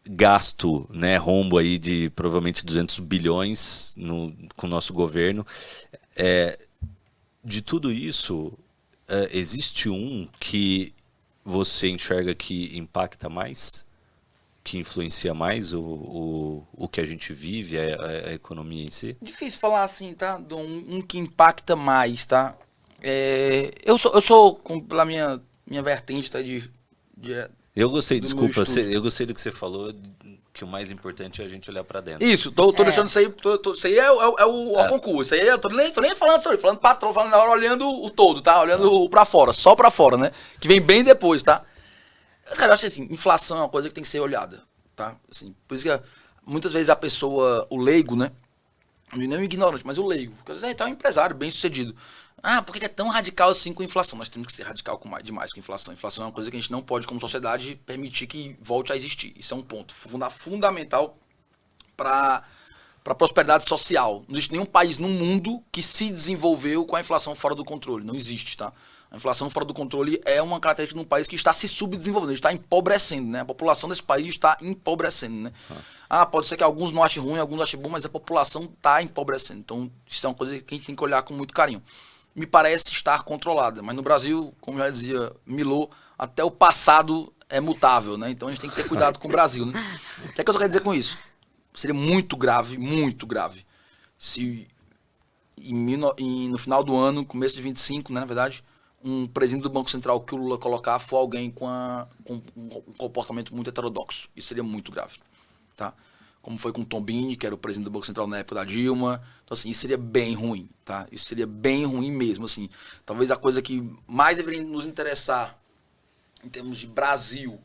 A: gasto, né, rombo aí de provavelmente 200 bilhões com o nosso governo. De tudo isso, existe um que você enxerga que impacta mais? que influencia mais o que a gente vive, a economia em si?
C: Difícil falar assim, tá? De um que impacta mais, tá? Eu sou pela minha vertente, tá?
A: Eu gostei,
C: do meu
A: desculpa,
C: estudo.
A: eu gostei do que você falou, que o mais importante é a gente olhar pra dentro.
C: Isso, tô deixando isso aí. Isso aí é o concurso. Isso aí eu tô nem falando sobre, falando patrão, falando na hora, olhando o todo, tá? Olhando pra fora, só pra fora, né? Que vem bem depois, tá? Cara, eu acho assim, inflação é uma coisa que tem que ser olhada, tá? Assim, por isso que muitas vezes a pessoa, o leigo, né? Não o ignorante, mas o leigo. Porque às vezes tá um empresário bem sucedido. Ah, por que é tão radical assim com inflação? Nós temos que ser radical demais com inflação. Inflação é uma coisa que a gente não pode, como sociedade, permitir que volte a existir. Isso é um ponto fundamental para a prosperidade social. Não existe nenhum país no mundo que se desenvolveu com a inflação fora do controle. Não existe, tá? A inflação fora do controle é uma característica de um país que está se subdesenvolvendo, ele está empobrecendo, né? A população desse país está empobrecendo, né? Pode ser que alguns não achem ruim, alguns achem bom, mas a população está empobrecendo. Então, isso é uma coisa que a gente tem que olhar com muito carinho. Me parece estar controlada, mas no Brasil, como já dizia Milô, até o passado é mutável, né? Então a gente tem que ter cuidado com o Brasil, né? O que é que eu quero dizer com isso? Seria muito grave, se no final do ano, começo de 25, né, na verdade, um presidente do Banco Central que o Lula colocar for alguém com um comportamento muito heterodoxo. Isso seria muito grave, tá? Como foi com o Tombini, que era o presidente do Banco Central na época da Dilma. Então, assim, isso seria bem ruim, tá? Isso seria bem ruim mesmo, assim. Talvez a coisa que mais deveria nos interessar em termos de Brasil,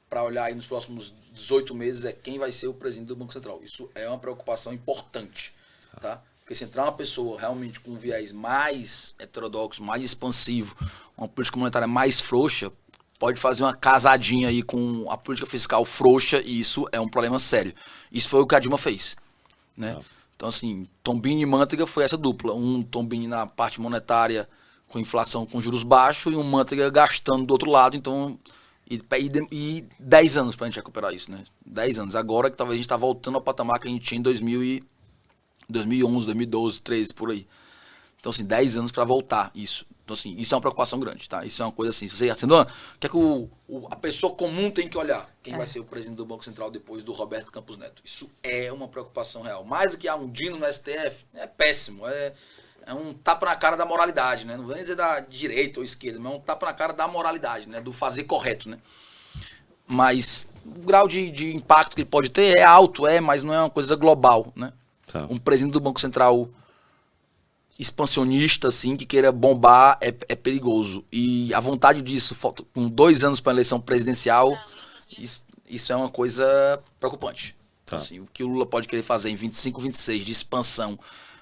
C: para olhar aí nos próximos 18 meses, é quem vai ser o presidente do Banco Central. Isso é uma preocupação importante, tá? Porque se entrar uma pessoa realmente com um viés mais heterodoxo, mais expansivo, uma política monetária mais frouxa, pode fazer uma casadinha aí com a política fiscal frouxa, e isso é um problema sério. Isso foi o que a Dilma fez, né? Então, assim, Tombini e Manteiga foi essa dupla. Um Tombini na parte monetária com inflação, com juros baixos, e um Manteiga gastando do outro lado. Então, e 10 anos pra gente recuperar isso, né? 10 anos. Agora que talvez a gente tá voltando ao patamar que a gente tinha em 2011, 2012, 2013, por aí. Então, assim, 10 anos para voltar isso. Então, assim, isso é uma preocupação grande, tá? Isso é uma coisa assim. Se você acendeu, o que é que a pessoa comum tem que olhar? Quem vai ser o presidente do Banco Central depois do Roberto Campos Neto? Isso é uma preocupação real. Mais do que um Dino no STF, é péssimo. É um tapa na cara da moralidade, né? Não vou nem dizer da direita ou esquerda, mas é um tapa na cara da moralidade, né? Do fazer correto, né? Mas o grau de impacto que ele pode ter é alto, mas não é uma coisa global, né?
A: Tá.
C: Um presidente do Banco Central expansionista, assim, que queira bombar, é perigoso. E a vontade disso, com 2 anos para a eleição presidencial, isso é uma coisa preocupante. Então, assim, o que o Lula pode querer fazer em 25, 26 de expansão,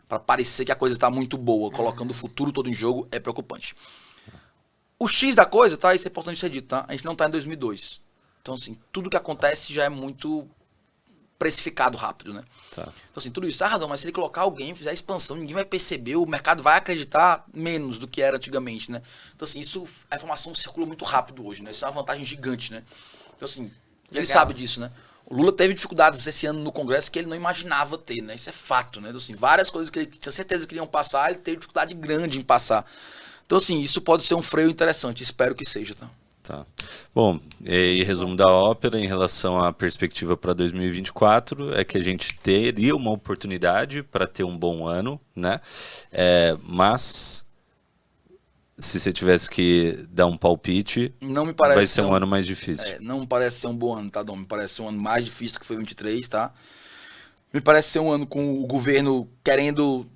C: para parecer que a coisa está muito boa, colocando o futuro todo em jogo, é preocupante. O X da coisa, tá? Isso é importante ser dito, tá? A gente não está em 2002. Então, assim, tudo que acontece já é muito precificado rápido, né?
A: Tá.
C: Então, assim, tudo isso, Radon, mas se ele colocar alguém, fizer expansão, ninguém vai perceber, o mercado vai acreditar menos do que era antigamente, né? Então, assim, a informação circula muito rápido hoje, né? Isso é uma vantagem gigante, né? Então, assim, ele sabe disso, né? O Lula teve dificuldades esse ano no Congresso que ele não imaginava ter, né? Isso é fato, né? Então, assim, várias coisas que ele tinha certeza que iriam passar, ele teve dificuldade grande em passar. Então, assim, isso pode ser um freio interessante, espero que seja, tá?
A: Tá. Bom, e resumo da ópera em relação à perspectiva para 2024 é que a gente teria uma oportunidade para ter um bom ano, né? Mas se você tivesse que dar um palpite,
C: não me parece
A: vai ser um ano mais difícil.
C: Não me parece ser um bom ano, tá, Dom? Me parece ser um ano mais difícil que foi 23, tá? Me parece ser um ano com o governo querendo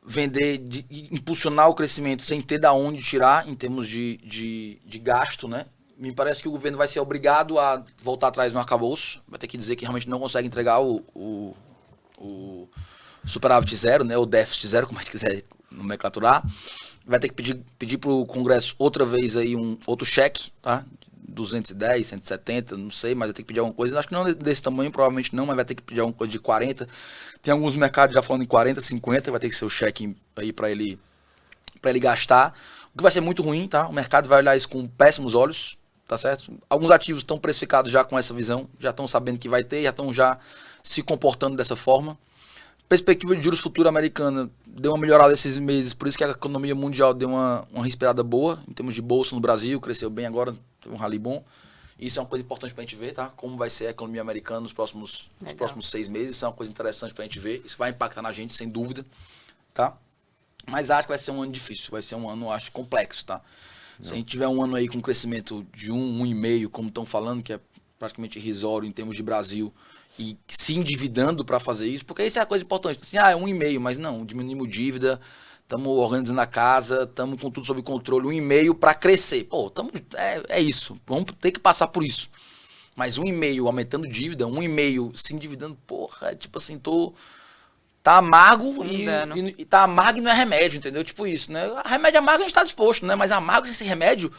C: vender, impulsionar o crescimento sem ter da onde tirar em termos de gasto, né? Me parece que o governo vai ser obrigado a voltar atrás no arcabouço, vai ter que dizer que realmente não consegue entregar o superávit zero, né? O déficit zero, como a gente quiser nomenclaturar. Vai ter que pedir para o Congresso outra vez aí outro cheque, tá? 210, 170, não sei, mas vai ter que pedir alguma coisa. Acho que não desse tamanho, provavelmente não, mas vai ter que pedir alguma coisa de 40. Tem alguns mercados já falando em 40, 50, vai ter que ser o cheque aí para ele gastar. O que vai ser muito ruim, tá? O mercado vai olhar isso com péssimos olhos, tá certo? Alguns ativos estão precificados já com essa visão, já estão sabendo que vai ter, já estão já se comportando dessa forma. Perspectiva de juros futuro americana deu uma melhorada esses meses, por isso que a economia mundial deu uma respirada boa, em termos de bolsa no Brasil, cresceu bem agora, teve um rally bom. Isso é uma coisa importante pra gente ver, tá? Como vai ser a economia americana nos próximos 6 meses. Isso é uma coisa interessante pra gente ver. Isso vai impactar na gente, sem dúvida, tá? Mas acho que vai ser um ano difícil. Vai ser um ano, acho, complexo, tá? Se a gente tiver um ano aí com um crescimento de 1,5, como estão falando, que é praticamente irrisório em termos de Brasil, e se endividando para fazer isso, porque isso é a coisa importante. Assim, é 1,5, mas não, diminuímos dívida, estamos organizando a casa, estamos com tudo sob controle, 1,5 para crescer. Pô, é isso, vamos ter que passar por isso. Mas 1,5 aumentando dívida, 1,5 se endividando, porra, tipo assim, tá amargo e tá amargo e não é remédio, entendeu? Tipo isso, né? Remédio amargo a gente tá disposto, né? Mas amargo esse remédio,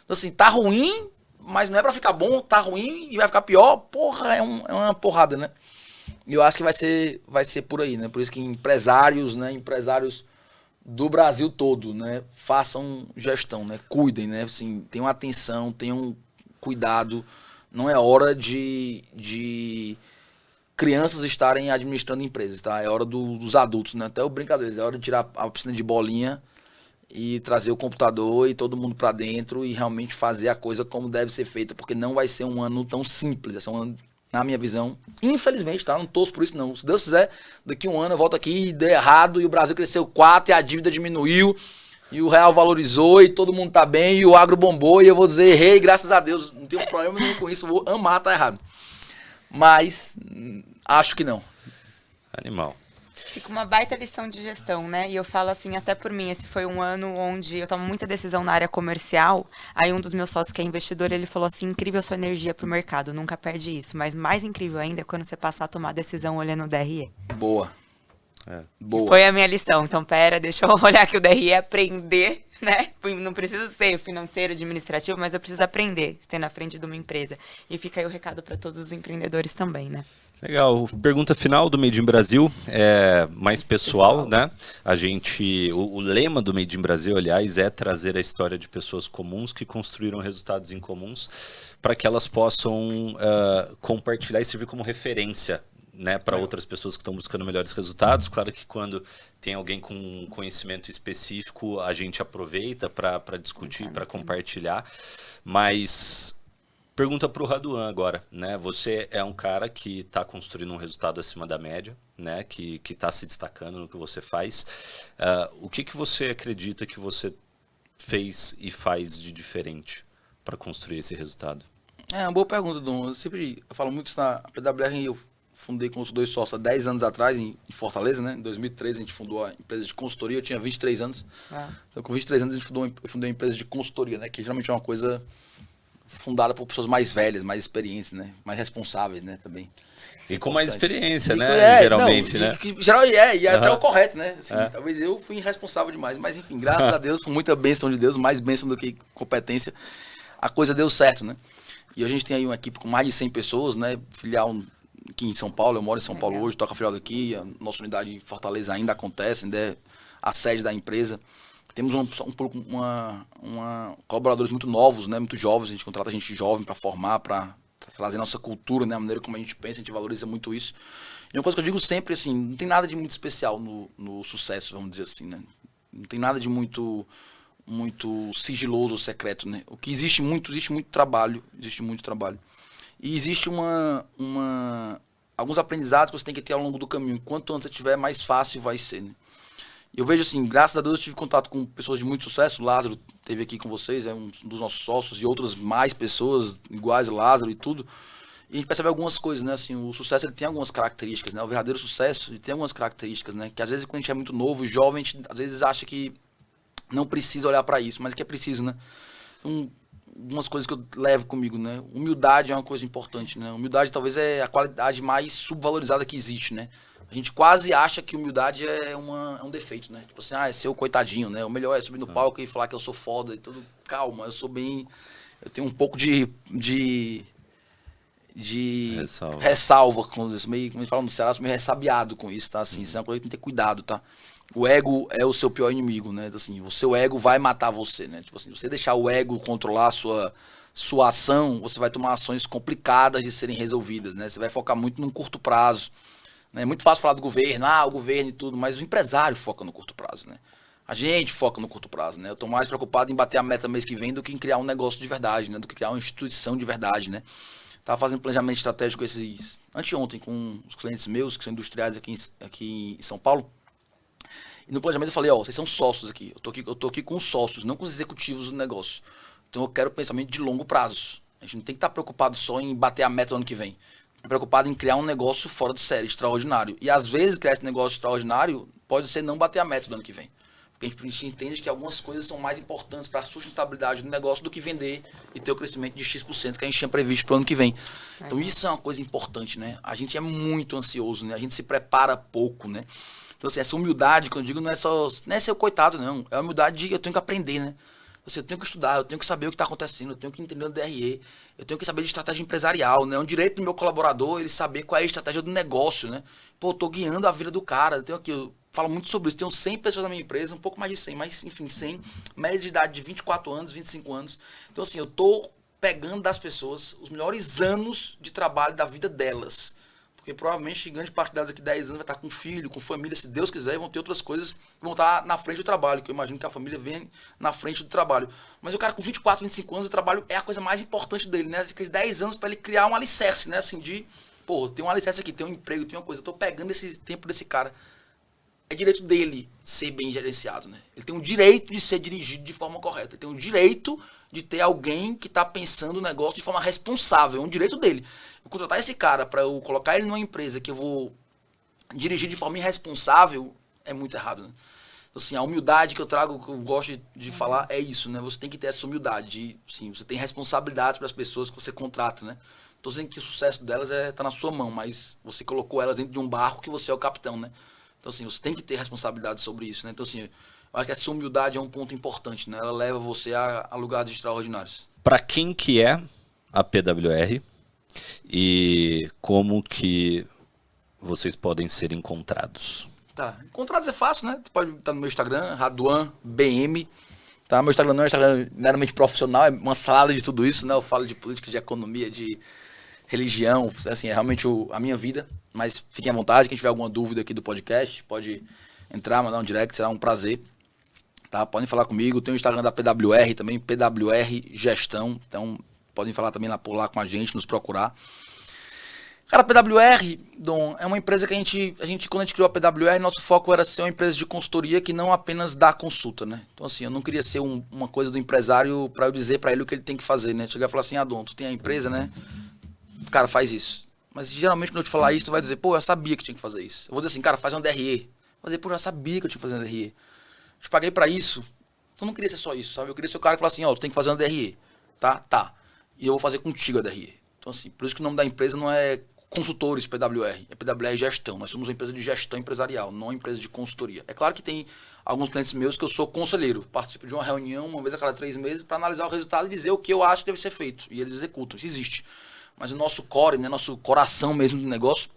C: assim, tá ruim, mas não é pra ficar bom, tá ruim e vai ficar pior, porra, é uma porrada, né? E eu acho que vai ser por aí, né? Por isso que empresários do Brasil todo, né? Façam gestão, né? Cuidem, né? Assim, tenham atenção, tenham cuidado. Não é hora de crianças estarem administrando empresas, tá? É hora dos adultos, né? Até o brincadeira, é hora de tirar a piscina de bolinha e trazer o computador e todo mundo para dentro e realmente fazer a coisa como deve ser feita, porque não vai ser um ano tão simples, vai ser um ano, na minha visão, infelizmente, tá? Não torço por isso não. Se Deus quiser, daqui um ano eu volto aqui e deu errado e o Brasil cresceu 4 e a dívida diminuiu e o real valorizou e todo mundo tá bem e o agro bombou e eu vou dizer, errei, graças a Deus, não tenho problema nenhum com isso, vou amar tá errado. Mas acho que não.
A: Animal.
B: Fica uma baita lição de gestão, né? E eu falo assim, até por mim, esse foi um ano onde eu tomo muita decisão na área comercial. Aí um dos meus sócios, que é investidor, ele falou assim, incrível a sua energia pro mercado, nunca perde isso. Mas mais incrível ainda é quando você passar a tomar decisão olhando o DRE.
C: Boa. Boa.
B: Foi a minha lição. Então, deixa eu olhar aqui o DRE, aprender, né? Não preciso ser financeiro, administrativo, mas eu preciso aprender, ter na frente de uma empresa. E fica aí o recado para todos os empreendedores também, né?
A: Legal. Pergunta final do Made in Brasil, é mais pessoal, né? O lema do Made in Brasil, aliás, é trazer a história de pessoas comuns que construíram resultados incomuns para que elas possam compartilhar e servir como referência, né, para outras pessoas que estão buscando melhores resultados. Claro que quando tem alguém com conhecimento específico, a gente aproveita para discutir, para compartilhar. Mas pergunta para o Raduan agora, né? Você é um cara que está construindo um resultado acima da média, né? Que está se destacando no que você faz. O que você acredita que você fez e faz de diferente para construir esse resultado?
C: É uma boa pergunta, Dom. Eu falo muito isso na PWR, eu fundei com os 2 sócios há 10 anos atrás, em Fortaleza, né? Em 2013 a gente fundou a empresa de consultoria, eu tinha 23 anos. Então com 23 anos eu fundei uma empresa de consultoria, né? Que geralmente é uma coisa fundada por pessoas mais velhas, mais experientes, né? Mais responsáveis, né? Também.
A: E com mais experiência, né? Geralmente, né?
C: E até o correto, né? Assim, talvez eu fui irresponsável demais, mas enfim, graças a Deus, com muita bênção de Deus, mais bênção do que competência, a coisa deu certo, né? E a gente tem aí uma equipe com mais de 100 pessoas, né? Filial aqui em São Paulo, eu moro em São Paulo hoje, toco a filial daqui, a nossa unidade em Fortaleza ainda acontece, ainda é a sede da empresa. Temos colaboradores muito novos, né, muito jovens, a gente contrata gente jovem para formar, para trazer nossa cultura, né, a maneira como a gente pensa, a gente valoriza muito isso. E uma coisa que eu digo sempre, assim, não tem nada de muito especial no sucesso, vamos dizer assim, né? Não tem nada de muito sigiloso ou secreto, né? O que existe muito trabalho. E existe alguns aprendizados que você tem que ter ao longo do caminho. Quanto antes você tiver, mais fácil vai ser, né? Eu vejo assim, graças a Deus eu tive contato com pessoas de muito sucesso. O Lázaro esteve aqui com vocês, é um dos nossos sócios, e outras mais pessoas iguais a Lázaro e tudo. E a gente percebe algumas coisas, né? Assim, o sucesso ele tem algumas características, né? O verdadeiro sucesso ele tem algumas características, né? Que às vezes quando a gente é muito novo e jovem, a gente às vezes acha que não precisa olhar para isso, mas que é preciso, né? Então, algumas coisas que eu levo comigo, né? Humildade é uma coisa importante, né? Humildade talvez é a qualidade mais subvalorizada que existe, né? A gente quase acha que humildade é um defeito, né? Tipo assim, é ser o coitadinho, né? O melhor é subir no palco e falar que eu sou foda e tudo. Calma, eu tenho um pouco de ressalva com isso. Meio, como a gente fala no Ceará, eu sou meio ressabiado com isso, tá? Assim, isso é uma coisa que tem que ter cuidado, tá? O ego é o seu pior inimigo, né? Assim, o seu ego vai matar você, né? Tipo assim, se você deixar o ego controlar a sua ação, você vai tomar ações complicadas de serem resolvidas, né? Você vai focar muito num curto prazo. Né? É muito fácil falar do governo, o governo e tudo, mas o empresário foca no curto prazo, né? A gente foca no curto prazo, né? Eu tô mais preocupado em bater a meta mês que vem do que em criar um negócio de verdade, né? Do que criar uma instituição de verdade, né? Tava fazendo planejamento estratégico anteontem com os clientes meus, que são industriais aqui em São Paulo. E no planejamento eu falei, vocês são sócios aqui. Eu tô aqui com os sócios, não com os executivos do negócio. Então eu quero pensamento de longo prazo. A gente não tem que estar preocupado só em bater a meta no ano que vem. Preocupado em criar um negócio fora de série, extraordinário. E às vezes criar esse negócio extraordinário pode ser não bater a meta do ano que vem. Porque a gente entende que algumas coisas são mais importantes para a sustentabilidade do negócio do que vender e ter o crescimento de X% que a gente tinha previsto para o ano que vem. Então isso é uma coisa importante, né? A gente é muito ansioso, né? A gente se prepara pouco, né? Então assim, essa humildade, que eu digo, não é ser o coitado, não. É a humildade de eu tenho que aprender, né? Eu tenho que estudar, eu tenho que saber o que está acontecendo, eu tenho que entender o DRE, eu tenho que saber de estratégia empresarial, né? É um direito do meu colaborador ele saber qual é a estratégia do negócio, né? Pô, eu tô guiando a vida do cara, eu falo muito sobre isso, tenho 100 pessoas na minha empresa, um pouco mais de 100, mas enfim, 100, média de idade de 24 anos, 25 anos. Então assim, eu tô pegando das pessoas os melhores anos de trabalho da vida delas. Porque provavelmente grande parte delas daqui 10 anos vai estar com filho, com família, se Deus quiser, e vão ter outras coisas que vão estar na frente do trabalho, que eu imagino que a família vem na frente do trabalho. Mas o cara com 24, 25 anos, o trabalho é a coisa mais importante dele, né? Aqueles 10 anos para ele criar um alicerce, né? Assim, tem um alicerce aqui, tem um emprego, tem uma coisa. Eu tô pegando esse tempo desse cara. É direito dele ser bem gerenciado, né? Ele tem o direito de ser dirigido de forma correta. Ele tem o direito de ter alguém que está pensando o negócio de forma responsável. É um direito dele. Eu contratar esse cara para eu colocar ele numa empresa que eu vou dirigir de forma irresponsável é muito errado, né? Então, assim, a humildade que eu trago, que eu gosto de falar, é isso, né? Você tem que ter essa humildade. Sim, você tem responsabilidade para as pessoas que você contrata, né? Estou dizendo que o sucesso delas está na sua mão, mas você colocou elas dentro de um barco que você é o capitão, né? Então, assim, você tem que ter responsabilidade sobre isso, né? Então, assim, eu acho que essa humildade é um ponto importante, né? Ela leva você a lugares extraordinários.
A: Para quem que é a PWR e como que vocês podem ser encontrados?
C: Tá, encontrados é fácil, né? Você pode estar no meu Instagram, RaduanBM, tá? Meu Instagram não é um Instagram meramente profissional, é uma salada de tudo isso, né? Eu falo de política, de economia, de religião, assim, é realmente a minha vida. Mas fiquem à vontade, quem tiver alguma dúvida aqui do podcast, pode entrar, mandar um direct, será um prazer. Tá? Podem falar comigo, tem o Instagram da PWR também, PWR Gestão, então podem falar também por lá com a gente, nos procurar. Cara, a PWR, Dom, é uma empresa que a gente, quando a gente criou a PWR, nosso foco era ser uma empresa de consultoria que não apenas dá consulta, né? Então assim, eu não queria ser uma coisa do empresário para eu dizer para ele o que ele tem que fazer, né? Chegar e falar assim, Dom, tu tem a empresa, né? Cara, faz isso. Mas geralmente quando eu te falar isso, tu vai dizer, pô, eu sabia que tinha que fazer isso. Eu vou dizer assim, cara, faz um DRE. Vou dizer, pô, eu já sabia que eu tinha que fazer um DRE. Eu te paguei pra isso. Eu não queria ser só isso, sabe? Eu queria ser o cara que fala assim, tu tem que fazer um DRE. Tá. E eu vou fazer contigo a DRE. Então assim, por isso que o nome da empresa não é Consultores PWR, é PWR Gestão. Nós somos uma empresa de gestão empresarial, não uma empresa de consultoria. É claro que tem alguns clientes meus que eu sou conselheiro. Participo de uma reunião uma vez a cada 3 meses para analisar o resultado e dizer o que eu acho que deve ser feito. E eles executam, isso existe. Mas o nosso core, né, nosso coração mesmo do negócio,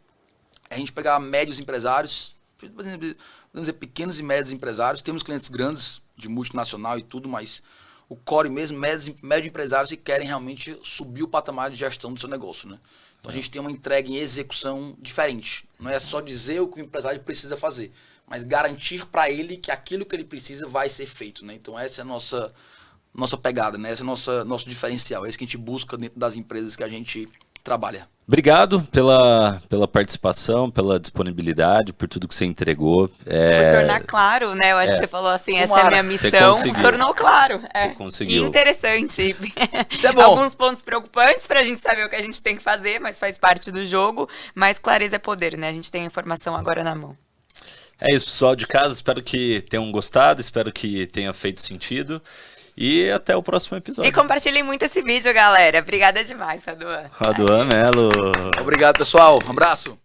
C: é a gente pegar médios empresários, podemos dizer pequenos e médios empresários. Temos clientes grandes, de multinacional e tudo, mas o core mesmo, médios empresários que querem realmente subir o patamar de gestão do seu negócio, né? Então a gente tem uma entrega em execução diferente. Não é só dizer o que o empresário precisa fazer, mas garantir para ele que aquilo que ele precisa vai ser feito, né? Então essa é a nossa pegada, né? Esse é o nosso diferencial, é isso que a gente busca dentro das empresas que a gente trabalha.
A: Obrigado pela participação, pela disponibilidade, por tudo que você entregou.
B: Por tornar claro, né? Eu acho que você falou assim, essa é a minha missão. Tornou claro. Você
A: conseguiu.
B: E interessante.
C: Isso é bom.
B: Alguns pontos preocupantes pra gente saber o que a gente tem que fazer, mas faz parte do jogo. Mas clareza é poder, né? A gente tem a informação agora na mão.
A: É isso, pessoal de casa. Espero que tenham gostado, espero que tenha feito sentido. E até o próximo episódio.
B: E compartilhem muito esse vídeo, galera. Obrigada demais, Raduan.
A: Raduan Melo.
C: Obrigado, pessoal. Um abraço.